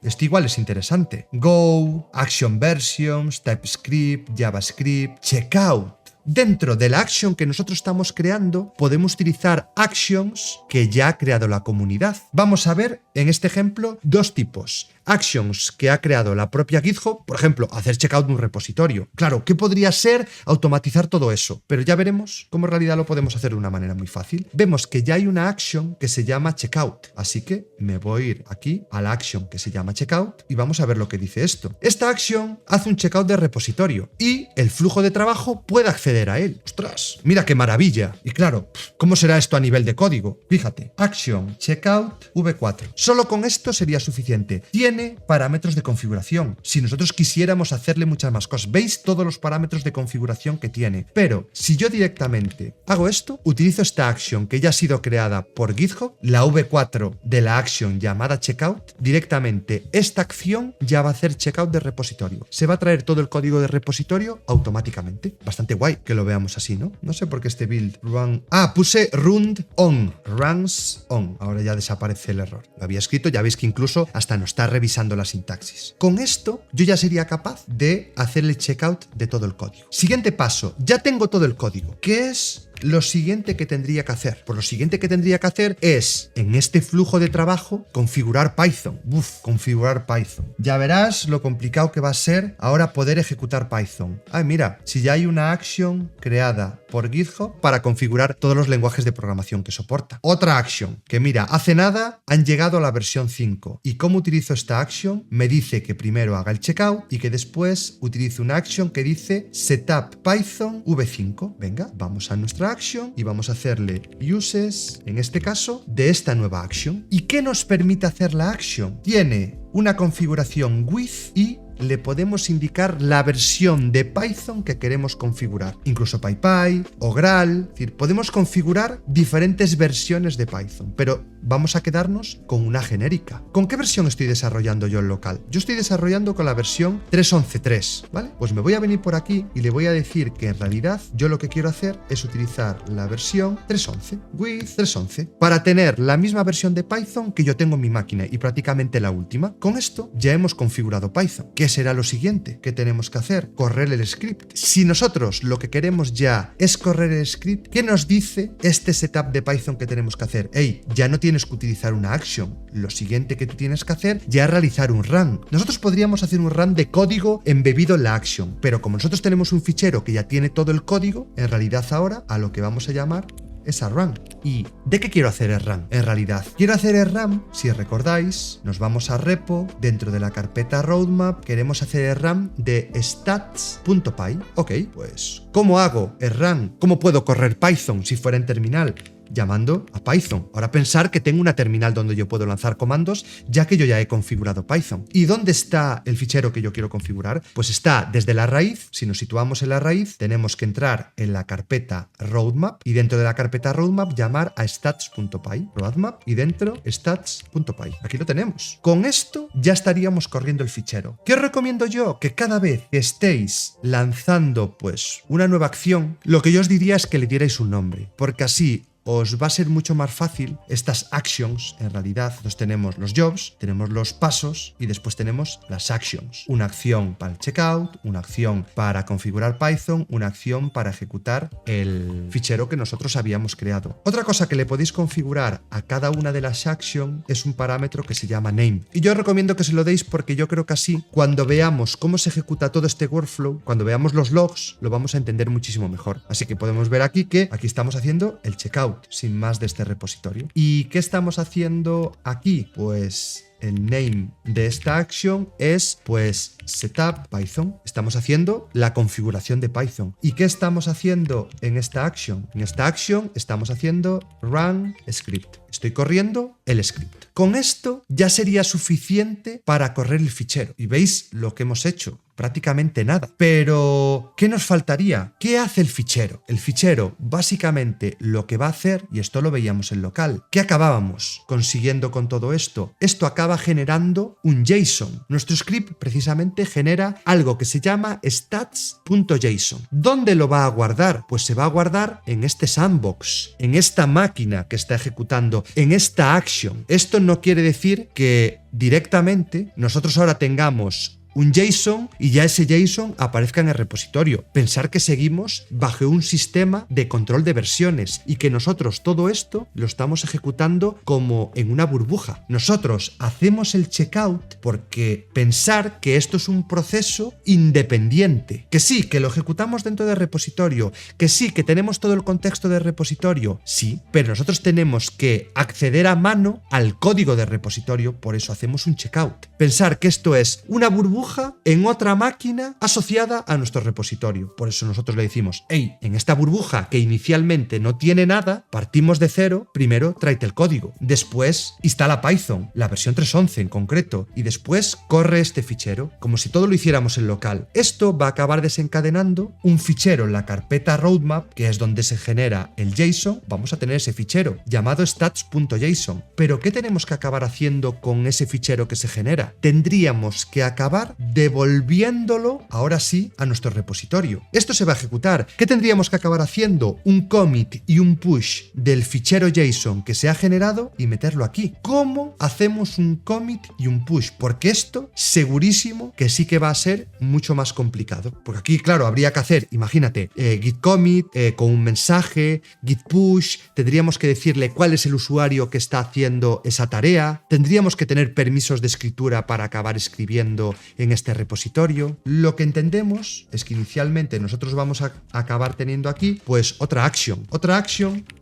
este igual es interesante. Go, Action Versions, TypeScript, JavaScript, Checkout. Dentro de la action que nosotros estamos creando, podemos utilizar actions que ya ha creado la comunidad. Vamos a ver en este ejemplo dos tipos. Actions que ha creado la propia GitHub, por ejemplo, hacer checkout de un repositorio. Claro, ¿qué podría ser automatizar todo eso? Pero ya veremos cómo en realidad lo podemos hacer de una manera muy fácil. Vemos que ya hay una action que se llama checkout, así que me voy a ir aquí a la action que se llama checkout y vamos a ver lo que dice esto. Esta action hace un checkout de repositorio y el flujo de trabajo puede acceder a él. ¡Ostras! Mira qué maravilla. Y claro, ¿cómo será esto a nivel de código? Fíjate, action checkout v4. Solo con esto sería suficiente. Tiene parámetros de configuración. Si nosotros quisiéramos hacerle muchas más cosas, veis todos los parámetros de configuración que tiene. Pero si yo directamente hago esto, utilizo esta action que ya ha sido creada por GitHub, la v4 de la action llamada checkout, directamente esta acción ya va a hacer checkout de repositorio. Se va a traer todo el código de repositorio automáticamente. Bastante guay que lo veamos así, ¿no? No sé por qué este build run... puse runs on. Ahora ya desaparece el error. Lo había escrito, ya veis que incluso hasta nos está revisando la sintaxis. Con esto yo ya sería capaz de hacer el checkout de todo el código. Siguiente paso, ya tengo todo el código. ¿Qué es lo siguiente que tendría que hacer? Pues lo siguiente que tendría que hacer es, en este flujo de trabajo, configurar Python. Configurar Python. Ya verás lo complicado que va a ser ahora poder ejecutar Python. Mira, si ya hay una action creada por GitHub para configurar todos los lenguajes de programación que soporta. Otra action que, mira, hace nada han llegado a la versión 5. ¿Y cómo utilizo esta action? Me dice que primero haga el checkout y que después utilice una action que dice setup Python v5. Venga, vamos a nuestra action y vamos a hacerle uses, en este caso, de esta nueva action. ¿Y qué nos permite hacer la action? Tiene una configuración with y le podemos indicar la versión de Python que queremos configurar. Incluso PyPy o Graal. Es decir, podemos configurar diferentes versiones de Python, pero vamos a quedarnos con una genérica. ¿Con qué versión estoy desarrollando yo en local? Yo estoy desarrollando con la versión 3.11.3, ¿vale? Pues me voy a venir por aquí y le voy a decir que en realidad yo lo que quiero hacer es utilizar la versión 3.11, with 3.11, para tener la misma versión de Python que yo tengo en mi máquina y prácticamente la última. Con esto ya hemos configurado Python. ¿Qué será lo siguiente que tenemos que hacer? Correr el script. Si nosotros lo que queremos ya es correr el script, ¿qué nos dice este setup de Python que tenemos que hacer? Ya no tienes que utilizar una action. Lo siguiente que tú tienes que hacer ya es realizar un run. Nosotros podríamos hacer un run de código embebido en la action, pero como nosotros tenemos un fichero que ya tiene todo el código, en realidad ahora a lo que vamos a llamar es a run. ¿Y de qué quiero hacer el run? En realidad, quiero hacer el run, si recordáis, nos vamos a repo, dentro de la carpeta roadmap, queremos hacer el run de stats.py. Ok, pues, ¿cómo hago el run? ¿Cómo puedo correr Python si fuera en terminal? Llamando a Python. Ahora pensar que tengo una terminal donde yo puedo lanzar comandos, ya que yo ya he configurado Python. ¿Y dónde está el fichero que yo quiero configurar? Pues está desde la raíz. Si nos situamos en la raíz, tenemos que entrar en la carpeta roadmap y dentro de la carpeta roadmap llamar a stats.py. Roadmap y dentro stats.py. Aquí lo tenemos. Con esto ya estaríamos corriendo el fichero. ¿Qué os recomiendo yo? Que cada vez que estéis lanzando pues una nueva acción, lo que yo os diría es que le dierais un nombre, porque así os va a ser mucho más fácil estas actions. En realidad, nos tenemos los jobs, tenemos los pasos y después tenemos las actions. Una acción para el checkout, una acción para configurar Python, una acción para ejecutar el fichero que nosotros habíamos creado. Otra cosa que le podéis configurar a cada una de las actions es un parámetro que se llama name. Y yo os recomiendo que se lo deis porque yo creo que así, cuando veamos cómo se ejecuta todo este workflow, cuando veamos los logs, lo vamos a entender muchísimo mejor. Así que podemos ver aquí que aquí estamos haciendo el checkout sin más de este repositorio. ¿Y qué estamos haciendo aquí? Pues el name de esta action es pues setup Python. Estamos haciendo la configuración de Python. ¿Y qué estamos haciendo en esta action? En esta action estamos haciendo run script. Estoy corriendo el script. Con esto ya sería suficiente para correr el fichero. Y veis lo que hemos hecho. Prácticamente nada. Pero, ¿qué nos faltaría? ¿Qué hace el fichero? El fichero, básicamente, lo que va a hacer, y esto lo veíamos en local, ¿qué acabábamos consiguiendo con todo esto? Esto acaba generando un JSON. Nuestro script, precisamente, genera algo que se llama stats.json. ¿Dónde lo va a guardar? Pues se va a guardar en este sandbox, en esta máquina que está ejecutando, en esta action. Esto no quiere decir que directamente nosotros ahora tengamos un JSON y ya ese JSON aparezca en el repositorio. Pensar que seguimos bajo un sistema de control de versiones y que nosotros todo esto lo estamos ejecutando como en una burbuja. Nosotros hacemos el checkout porque pensar que esto es un proceso independiente. Que sí, que lo ejecutamos dentro del repositorio. Que sí, que tenemos todo el contexto del repositorio. Sí, pero nosotros tenemos que acceder a mano al código del repositorio, por eso hacemos un checkout. Pensar que esto es una burbuja en otra máquina asociada a nuestro repositorio. Por eso nosotros le decimos, hey, en esta burbuja que inicialmente no tiene nada, partimos de cero, primero tráete el código, después instala Python, la versión 3.11 en concreto, y después corre este fichero, como si todo lo hiciéramos en local. Esto va a acabar desencadenando un fichero en la carpeta roadmap, que es donde se genera el JSON. Vamos a tener ese fichero llamado stats.json. Pero ¿qué tenemos que acabar haciendo con ese fichero que se genera? Tendríamos que acabar devolviéndolo, ahora sí, a nuestro repositorio. Esto se va a ejecutar. ¿Qué tendríamos que acabar haciendo? Un commit y un push del fichero JSON que se ha generado y meterlo aquí. ¿Cómo hacemos un commit y un push? Porque esto, segurísimo que sí que va a ser mucho más complicado. Porque aquí, claro, habría que hacer, imagínate, git commit con un mensaje, git push, tendríamos que decirle cuál es el usuario que está haciendo esa tarea, tendríamos que tener permisos de escritura para acabar escribiendo en este repositorio. Lo que entendemos es que inicialmente nosotros vamos a acabar teniendo aquí pues otra action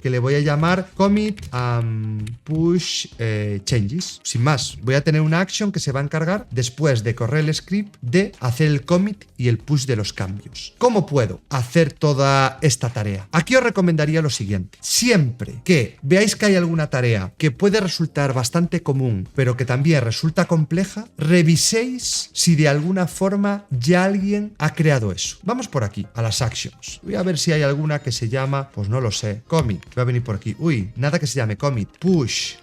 que le voy a llamar commit push changes. Sin más, voy a tener una action que se va a encargar después de correr el script de hacer el commit y el push de los cambios. ¿Cómo puedo hacer toda esta tarea? Aquí os recomendaría lo siguiente: siempre que veáis que hay alguna tarea que puede resultar bastante común pero que también resulta compleja, reviséis si de alguna forma ya alguien ha creado eso. Vamos por aquí, a las actions. Voy a ver si hay alguna que se llama, pues no lo sé, commit. Voy a venir por aquí. Uy, nada que se llame commit. Push.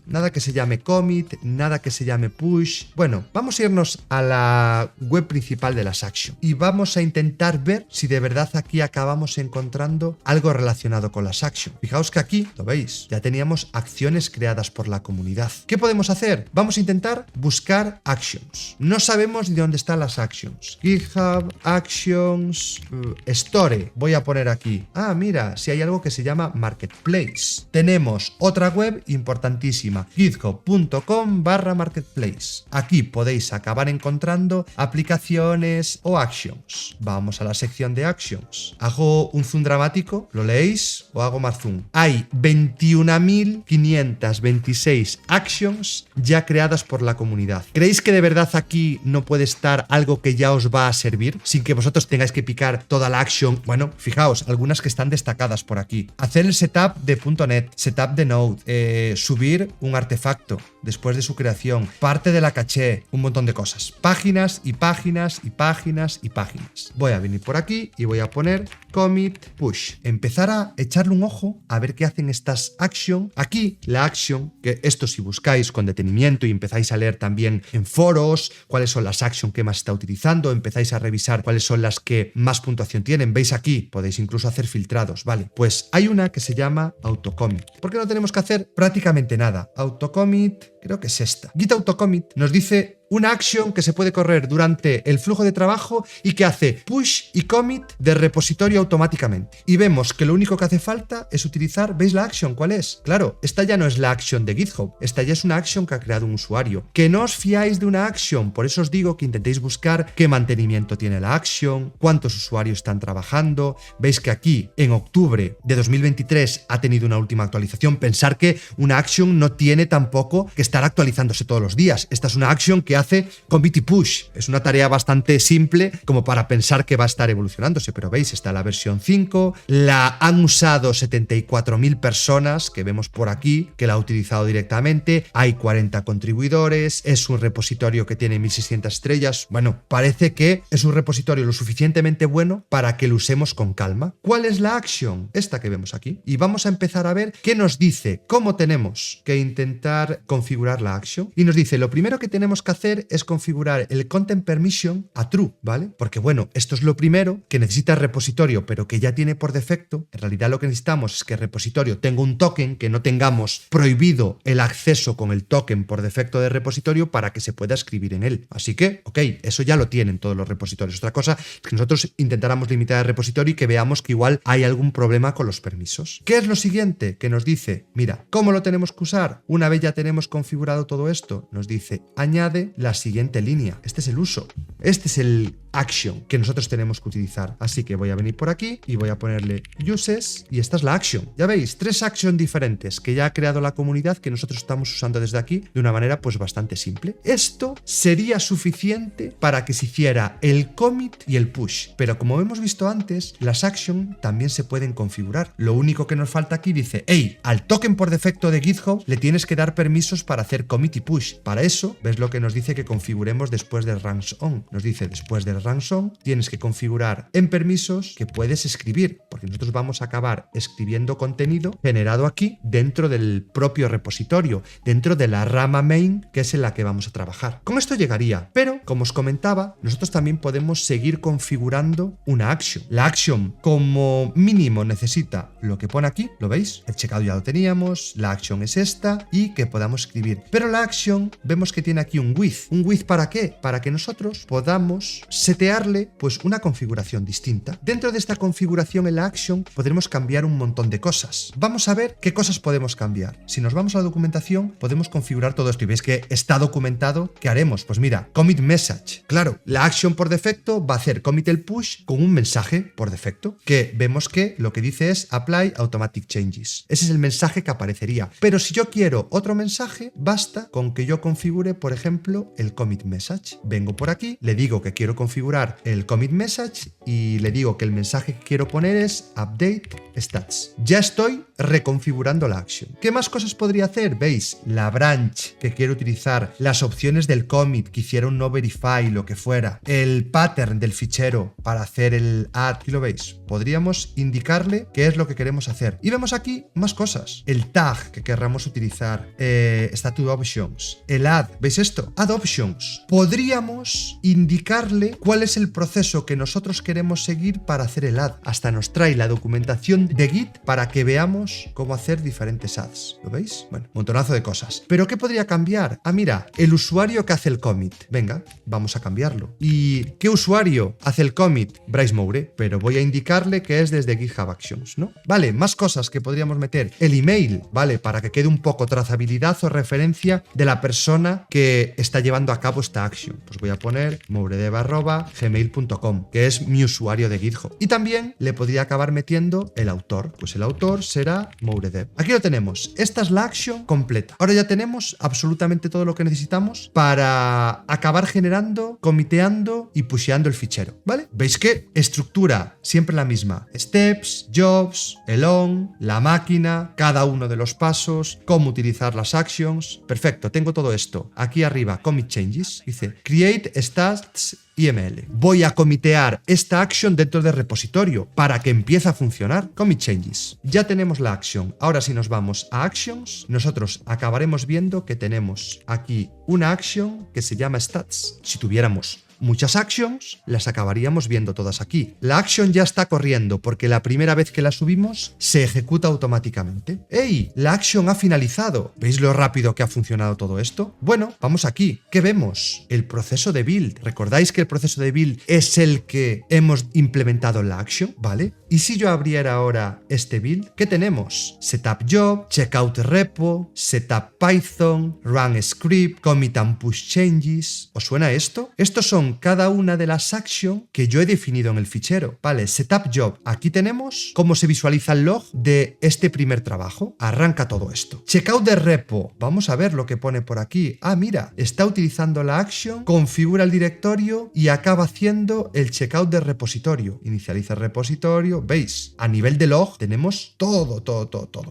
Nada que se llame commit, nada que se llame push. Bueno, vamos a irnos a la web principal de las actions y vamos a intentar ver si de verdad aquí acabamos encontrando algo relacionado con las actions. Fijaos que aquí, lo veis, ya teníamos acciones creadas por la comunidad. ¿Qué podemos hacer? Vamos a intentar buscar actions. No sabemos de dónde están las actions. GitHub, actions, store. Voy a poner aquí. Ah, mira, si hay algo que se llama Marketplace. Tenemos otra web importantísima, github.com/marketplace. Aquí podéis acabar encontrando aplicaciones o actions. Vamos a la sección de actions. Hago un zoom dramático, ¿lo leéis? O hago más zoom. Hay 21.526 actions ya creadas por la comunidad. ¿Creéis que de verdad aquí no puede estar algo que ya os va a servir sin que vosotros tengáis que picar toda la action? Bueno, fijaos, algunas que están destacadas por aquí. Hacer el setup de .NET, setup de Node, subir un artefacto después de su creación, parte de la caché, un montón de cosas. Páginas y páginas y páginas y páginas. Voy a venir por aquí y voy a poner commit push. Empezar a echarle un ojo a ver qué hacen estas action. Aquí la action, que esto si buscáis con detenimiento y empezáis a leer también en foros cuáles son las action que más está utilizando, empezáis a revisar cuáles son las que más puntuación tienen. Veis aquí, podéis incluso hacer filtrados, ¿vale? Pues hay una que se llama autocommit. ¿Por qué no tenemos que hacer prácticamente nada? Autocommit, creo que es esta. Git autocommit nos dice una action que se puede correr durante el flujo de trabajo y que hace push y commit de repositorio automáticamente. Y vemos que lo único que hace falta es utilizar, ¿veis la action? ¿Cuál es? Claro, esta ya no es la action de GitHub, esta ya es una action que ha creado un usuario. Que no os fiáis de una action, por eso os digo que intentéis buscar qué mantenimiento tiene la action, cuántos usuarios están trabajando. Veis que aquí en octubre de 2023 ha tenido una última actualización. Pensar que una action no tiene tampoco que estar actualizándose todos los días. Esta es una action que hace commit y push. Es una tarea bastante simple como para pensar que va a estar evolucionándose, pero veis, está la versión 5, la han usado 74.000 personas que vemos por aquí, que la ha utilizado directamente, hay 40 contribuidores, es un repositorio que tiene 1.600 estrellas. Bueno, parece que es un repositorio lo suficientemente bueno para que lo usemos con calma. ¿Cuál es la action? Esta que vemos aquí. Y vamos a empezar a ver qué nos dice, cómo tenemos que intentar configurar la action. Y nos dice, lo primero que tenemos que hacer es configurar el content permission a true, ¿vale? Porque bueno, esto es lo primero que necesita el repositorio, pero que ya tiene por defecto. En realidad lo que necesitamos es que el repositorio tenga un token, que no tengamos prohibido el acceso con el token por defecto del repositorio para que se pueda escribir en él. Así que, ok, eso ya lo tienen todos los repositorios. Otra cosa es que nosotros intentáramos limitar el repositorio y que veamos que igual hay algún problema con los permisos. ¿Qué es lo siguiente? Que nos dice, mira, ¿cómo lo tenemos que usar? Una vez ya tenemos configurado todo esto, nos dice, añade la siguiente línea. Este es el uso. Este es el action que nosotros tenemos que utilizar. Así que voy a venir por aquí y voy a ponerle uses y esta es la action. Ya veis, 3 actions diferentes que ya ha creado la comunidad que nosotros estamos usando desde aquí de una manera pues bastante simple. Esto sería suficiente para que se hiciera el commit y el push, pero como hemos visto antes, las actions también se pueden configurar. Lo único que nos falta aquí dice, hey, al token por defecto de GitHub le tienes que dar permisos para hacer commit y push. Para eso, ves lo que nos dice que configuremos después del runs on. Nos dice, después del runs on, tienes que configurar en permisos que puedes escribir, porque nosotros vamos a acabar escribiendo contenido generado aquí dentro del propio repositorio, dentro de la rama main, que es en la que vamos a trabajar. Con esto llegaría, pero como os comentaba, nosotros también podemos seguir configurando una action. La action como mínimo necesita lo que pone aquí, ¿lo veis? El checkout ya lo teníamos, la action es esta y que podamos escribir. Pero la action vemos que tiene aquí un with. ¿Un with para qué? Para que nosotros podamos setearle pues una configuración distinta. Dentro de esta configuración en la action podremos cambiar un montón de cosas. Vamos a ver qué cosas podemos cambiar. Si nos vamos a la documentación podemos configurar todo esto y veis que está documentado. ¿Qué haremos? Pues mira, commit message. Claro, la action por defecto va a hacer commit el push con un mensaje por defecto que vemos que lo que dice es apply automatic changes. Ese es el mensaje que aparecería. Pero si yo quiero otro mensaje, basta con que yo configure, por ejemplo, el commit message. Vengo por aquí, le digo que quiero configurar el commit message y le digo que el mensaje que quiero poner es update stats. Ya estoy reconfigurando la action. ¿Qué más cosas podría hacer? Veis, la branch que quiero utilizar, las opciones del commit, que hiciera un no verify, lo que fuera, el pattern del fichero para hacer el add, aquí lo veis. Podríamos indicarle qué es lo que queremos hacer. Y vemos aquí más cosas. El tag que querramos utilizar, status options, el add, ¿veis esto? Add options. Podríamos indicarle cuál es el proceso que nosotros queremos seguir para hacer el add. Hasta nos trae la documentación de Git para que veamos cómo hacer diferentes adds. ¿Lo veis? Bueno, montonazo de cosas. ¿Pero qué podría cambiar? Ah, mira, el usuario que hace el commit. Venga, vamos a cambiarlo. ¿Y qué usuario hace el commit? Bryce Moure, pero voy a indicarle que es desde GitHub Actions, ¿no? Vale, más cosas que podríamos meter. El email, ¿vale? Para que quede un poco trazabilidad o referencia de la persona que está llevando a cabo esta action. Pues voy a poner mouredev@gmail.com, que es mi usuario de GitHub. Y también le podría acabar metiendo el autor. Pues el autor será Mouredev. Aquí lo tenemos. Esta es la action completa. Ahora ya tenemos absolutamente todo lo que necesitamos para acabar generando, comiteando y pusheando el fichero, ¿vale? ¿Veis que estructura siempre la misma? Steps, jobs, el on, la máquina, cada uno de los pasos, cómo utilizar las actions. Perfecto, tengo todo esto. Aquí arriba, commit changes. Dice, create stats YML. Voy a comitear esta action dentro del repositorio para que empiece a funcionar. Commit changes. Ya tenemos la action. Ahora si nos vamos a actions, nosotros acabaremos viendo que tenemos aquí una action que se llama stats. Si tuviéramos muchas actions, las acabaríamos viendo todas aquí. La action ya está corriendo porque la primera vez que la subimos se ejecuta automáticamente. ¡Ey! La action ha finalizado. ¿Veis lo rápido que ha funcionado todo esto? Bueno, vamos aquí. ¿Qué vemos? El proceso de build. ¿Recordáis que el proceso de build es el que hemos implementado en la action? ¿Vale? Y si yo abriera ahora este build, ¿qué tenemos? Setup job, checkout repo, setup Python, run script, commit and push changes. ¿Os suena esto? Estos son cada una de las actions que yo he definido en el fichero. Vale, setup job. Aquí tenemos cómo se visualiza el log de este primer trabajo. Arranca todo esto. Checkout de repo. Vamos a ver lo que pone por aquí. Ah, mira, está utilizando la action, configura el directorio y acaba haciendo el checkout de repositorio. Inicializa el repositorio. ¿Veis? A nivel de log tenemos todo.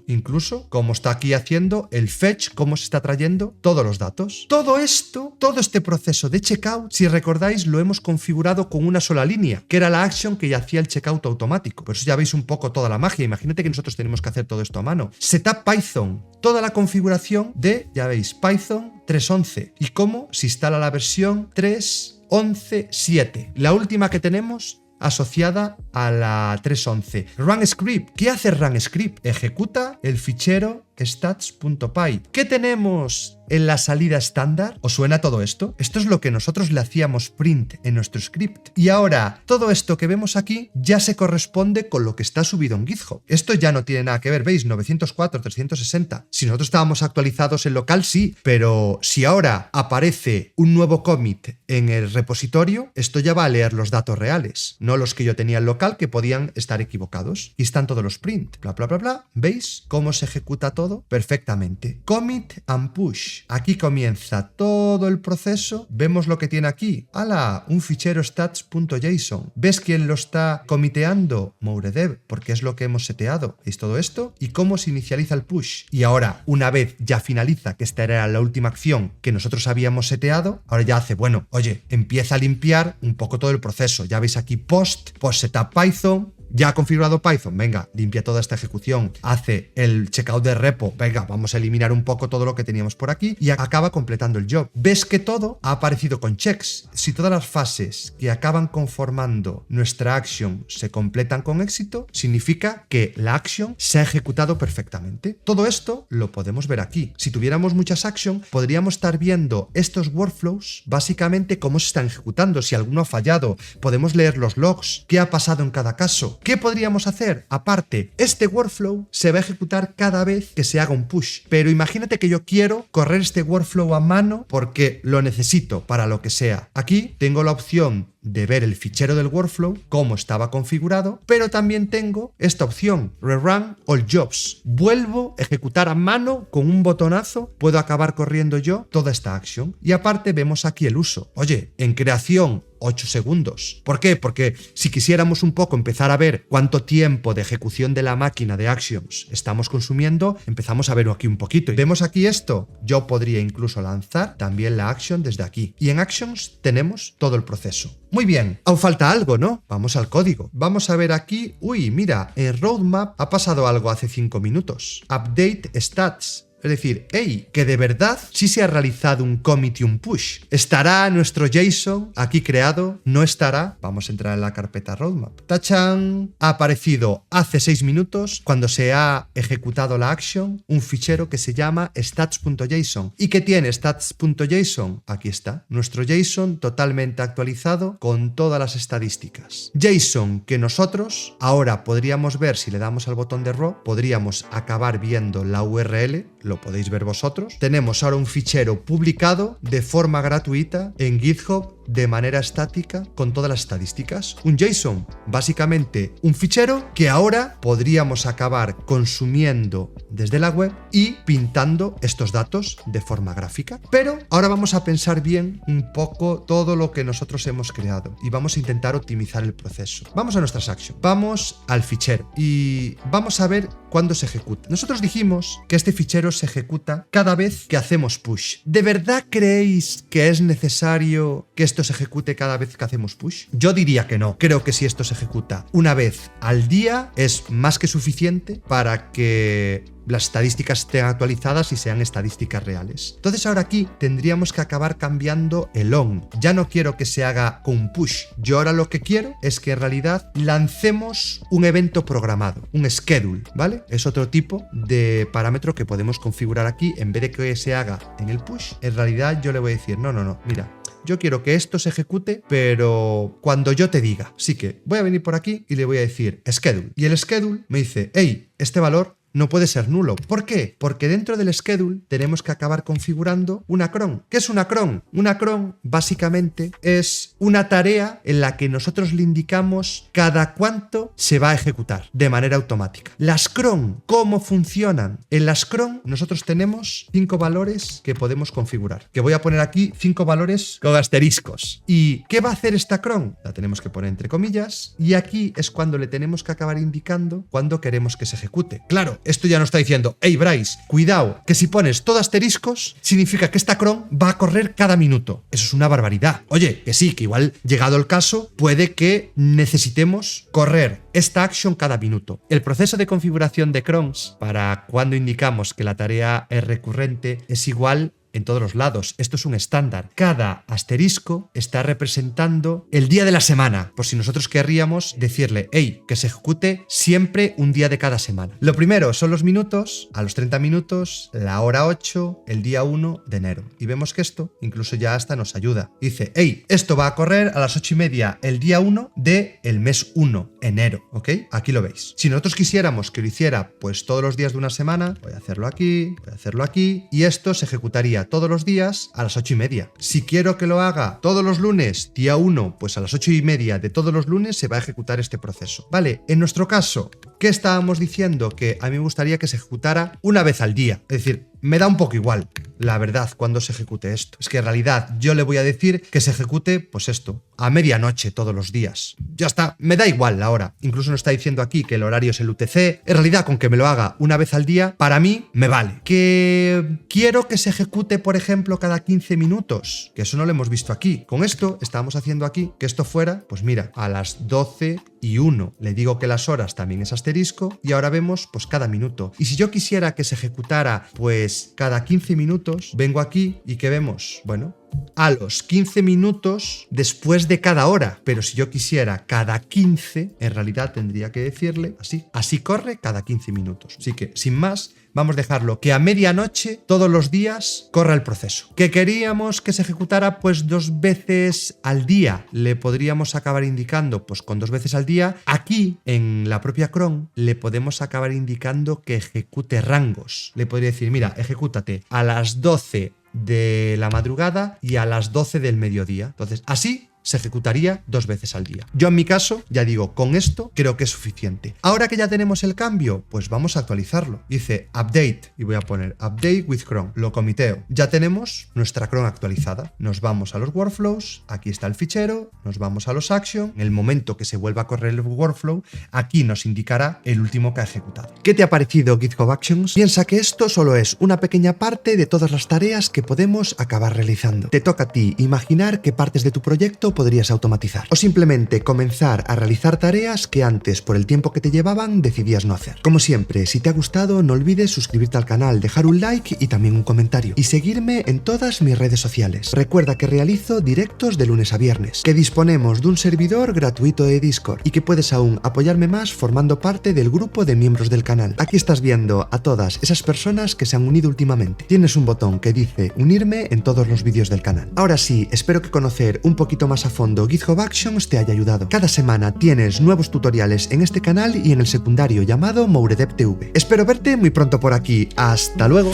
Incluso cómo está aquí haciendo el fetch, cómo se está trayendo todos los datos. Todo esto, todo este proceso de checkout, si recordáis, lo hemos configurado con una sola línea, que era la action que ya hacía el checkout automático. Por eso ya veis un poco toda la magia. Imagínate que nosotros tenemos que hacer todo esto a mano. Setup Python. Toda la configuración de, ya veis, Python 3.11 y cómo se instala la versión 3.11.7. La última que tenemos asociada a la 3.11. Run script. ¿Qué hace run script? Ejecuta el fichero stats.py. ¿Qué tenemos en la salida estándar? ¿Os suena todo esto? Esto es lo que nosotros le hacíamos print en nuestro script. Y ahora, todo esto que vemos aquí ya se corresponde con lo que está subido en GitHub. Esto ya no tiene nada que ver, ¿veis? 904, 360. Si nosotros estábamos actualizados en local, sí, pero si ahora aparece un nuevo commit en el repositorio, esto ya va a leer los datos reales, no los que yo tenía en local que podían estar equivocados. Y están todos los print, bla, bla, bla, bla. ¿Veis cómo se ejecuta todo? Perfectamente. Commit and push. Aquí comienza todo el proceso. Vemos lo que tiene aquí. ¡Hala! Un fichero stats.json. ¿Ves quién lo está comiteando? MoureDev, porque es lo que hemos seteado. ¿Veis todo esto? Y cómo se inicializa el push. Y ahora, una vez ya finaliza, que esta era la última acción que nosotros habíamos seteado, ahora ya hace, bueno, oye, empieza a limpiar un poco todo el proceso. Ya veis aquí post setup Python. Ya ha configurado Python, venga, limpia toda esta ejecución, hace el checkout de repo, venga, vamos a eliminar un poco todo lo que teníamos por aquí y acaba completando el job. Ves que todo ha aparecido con checks. Si todas las fases que acaban conformando nuestra action se completan con éxito, significa que la action se ha ejecutado perfectamente. Todo esto lo podemos ver aquí. Si tuviéramos muchas actions, podríamos estar viendo estos workflows, básicamente cómo se están ejecutando, si alguno ha fallado, podemos leer los logs, qué ha pasado en cada caso. ¿Qué podríamos hacer? Aparte, este workflow se va a ejecutar cada vez que se haga un push. Pero imagínate que yo quiero correr este workflow a mano porque lo necesito para lo que sea. Aquí tengo la opción de ver el fichero del workflow, cómo estaba configurado, pero también tengo esta opción, Rerun All Jobs. Vuelvo a ejecutar a mano con un botonazo, puedo acabar corriendo yo toda esta acción. Y aparte vemos aquí el uso. Oye, en creación 8 segundos. ¿Por qué? Porque si quisiéramos un poco empezar a ver cuánto tiempo de ejecución de la máquina de actions estamos consumiendo, empezamos a verlo aquí un poquito. Y vemos aquí esto. Yo podría incluso lanzar también la action desde aquí. Y en actions tenemos todo el proceso. Muy bien, aún falta algo, ¿no? Vamos al código. Vamos a ver aquí, uy, mira, en roadmap ha pasado algo hace 5 minutos. Update stats. Es decir, hey, que de verdad sí se ha realizado un commit y un push. ¿Estará nuestro JSON aquí creado? ¿No estará? Vamos a entrar en la carpeta roadmap. ¡Tachán! Ha aparecido hace 6 minutos, cuando se ha ejecutado la action, un fichero que se llama stats.json. ¿Y qué tiene stats.json? Aquí está. Nuestro JSON totalmente actualizado con todas las estadísticas. JSON que nosotros ahora podríamos ver, si le damos al botón de raw, podríamos acabar viendo la URL, lo podéis ver vosotros. Tenemos ahora un fichero publicado de forma gratuita en GitHub de manera estática con todas las estadísticas. Un JSON, básicamente un fichero que ahora podríamos acabar consumiendo desde la web y pintando estos datos de forma gráfica. Pero ahora vamos a pensar bien un poco todo lo que nosotros hemos creado y vamos a intentar optimizar el proceso. Vamos a nuestras actions, vamos al fichero y vamos a ver cuándo se ejecuta. Nosotros dijimos que este fichero se ejecuta cada vez que hacemos push. ¿De verdad creéis que es necesario que esto se ejecute cada vez que hacemos push? Yo diría que no. Creo que si esto se ejecuta una vez al día es más que suficiente para que las estadísticas estén actualizadas y sean estadísticas reales. Entonces ahora aquí tendríamos que acabar cambiando el on. Ya no quiero que se haga con un push. Yo ahora lo que quiero es que en realidad lancemos un evento programado, un schedule, ¿vale? Es otro tipo de parámetro que podemos configurar aquí. En vez de que se haga en el push, en realidad yo le voy a decir, no, mira, yo quiero que esto se ejecute, pero cuando yo te diga. Así que voy a venir por aquí y le voy a decir schedule. Y el schedule me dice, hey, este valor no puede ser nulo. ¿Por qué? Porque dentro del schedule tenemos que acabar configurando una cron. ¿Qué es una cron? Una cron básicamente es una tarea en la que nosotros le indicamos cada cuánto se va a ejecutar de manera automática. Las cron, ¿cómo funcionan? En las cron nosotros tenemos 5 valores que podemos configurar. Que voy a poner aquí 5 valores con asteriscos. ¿Y qué va a hacer esta cron? La tenemos que poner entre comillas y aquí es cuando le tenemos que acabar indicando cuándo queremos que se ejecute. Claro, esto ya nos está diciendo, hey Bryce, cuidado, que si pones todo asteriscos, significa que esta cron va a correr cada minuto. Eso es una barbaridad. Oye, que sí, que igual, llegado el caso, puede que necesitemos correr esta action cada minuto. El proceso de configuración de crons, para cuando indicamos que la tarea es recurrente, es igual en todos los lados. Esto es un estándar. Cada asterisco está representando el día de la semana, por si nosotros querríamos decirle, hey, que se ejecute siempre un día de cada semana. Lo primero son los minutos, a los 30 minutos, la hora 8, el día 1 de enero. Y vemos que esto incluso ya hasta nos ayuda. Dice, hey, esto va a correr a las 8:30 el día 1 del mes 1, enero, ¿ok? Aquí lo veis. Si nosotros quisiéramos que lo hiciera pues todos los días de una semana, voy a hacerlo aquí, y esto se ejecutaría todos los días a las 8:30. Si quiero que lo haga todos los lunes, día 1, pues a las 8:30 de todos los lunes se va a ejecutar este proceso. Vale, en nuestro caso, ¿qué estábamos diciendo? Que a mí me gustaría que se ejecutara una vez al día. Es decir, me da un poco igual, la verdad, cuando se ejecute esto. Es que en realidad yo le voy a decir que se ejecute, pues esto, a medianoche todos los días. Ya está, me da igual la hora. Incluso nos está diciendo aquí que el horario es el UTC. En realidad, con que me lo haga una vez al día, para mí me vale. Que quiero que se ejecute, por ejemplo, cada 15 minutos, que eso no lo hemos visto aquí. Con esto estábamos haciendo aquí que esto fuera, pues mira, a las 12:01. Le digo que las horas también es asterisco y ahora vemos pues cada minuto. Y si yo quisiera que se ejecutara pues cada 15 minutos, vengo aquí y ¿qué vemos? Bueno, a los 15 minutos después de cada hora. Pero si yo quisiera cada 15, en realidad tendría que decirle así. Así corre cada 15 minutos. Así que, sin más, vamos a dejarlo que a medianoche, todos los días, corra el proceso. Que queríamos que se ejecutara pues 2 veces al día. Le podríamos acabar indicando pues con 2 veces al día. Aquí, en la propia cron, le podemos acabar indicando que ejecute rangos. Le podría decir, mira, ejecútate a las 12 de la madrugada y a las 12 del mediodía. Entonces, así se ejecutaría 2 veces al día. Yo en mi caso, ya digo, con esto creo que es suficiente. Ahora que ya tenemos el cambio, pues vamos a actualizarlo. Dice update y voy a poner update with cron. Lo comiteo. Ya tenemos nuestra cron actualizada. Nos vamos a los workflows, aquí está el fichero, nos vamos a los action. En el momento que se vuelva a correr el workflow, aquí nos indicará el último que ha ejecutado. ¿Qué te ha parecido GitHub Actions? Piensa que esto solo es una pequeña parte de todas las tareas que podemos acabar realizando. Te toca a ti imaginar qué partes de tu proyecto podrías automatizar o simplemente comenzar a realizar tareas que antes por el tiempo que te llevaban decidías no hacer. Como siempre, si te ha gustado no olvides suscribirte al canal, dejar un like y también un comentario y seguirme en todas mis redes sociales. Recuerda que realizo directos de lunes a viernes, que disponemos de un servidor gratuito de Discord y que puedes aún apoyarme más formando parte del grupo de miembros del canal. Aquí estás viendo a todas esas personas que se han unido últimamente. Tienes un botón que dice unirme en todos los vídeos del canal. Ahora sí, espero que conocer un poquito más a fondo GitHub Actions te haya ayudado. Cada semana tienes nuevos tutoriales en este canal y en el secundario llamado MoureDevTV. Espero verte muy pronto por aquí. ¡Hasta luego!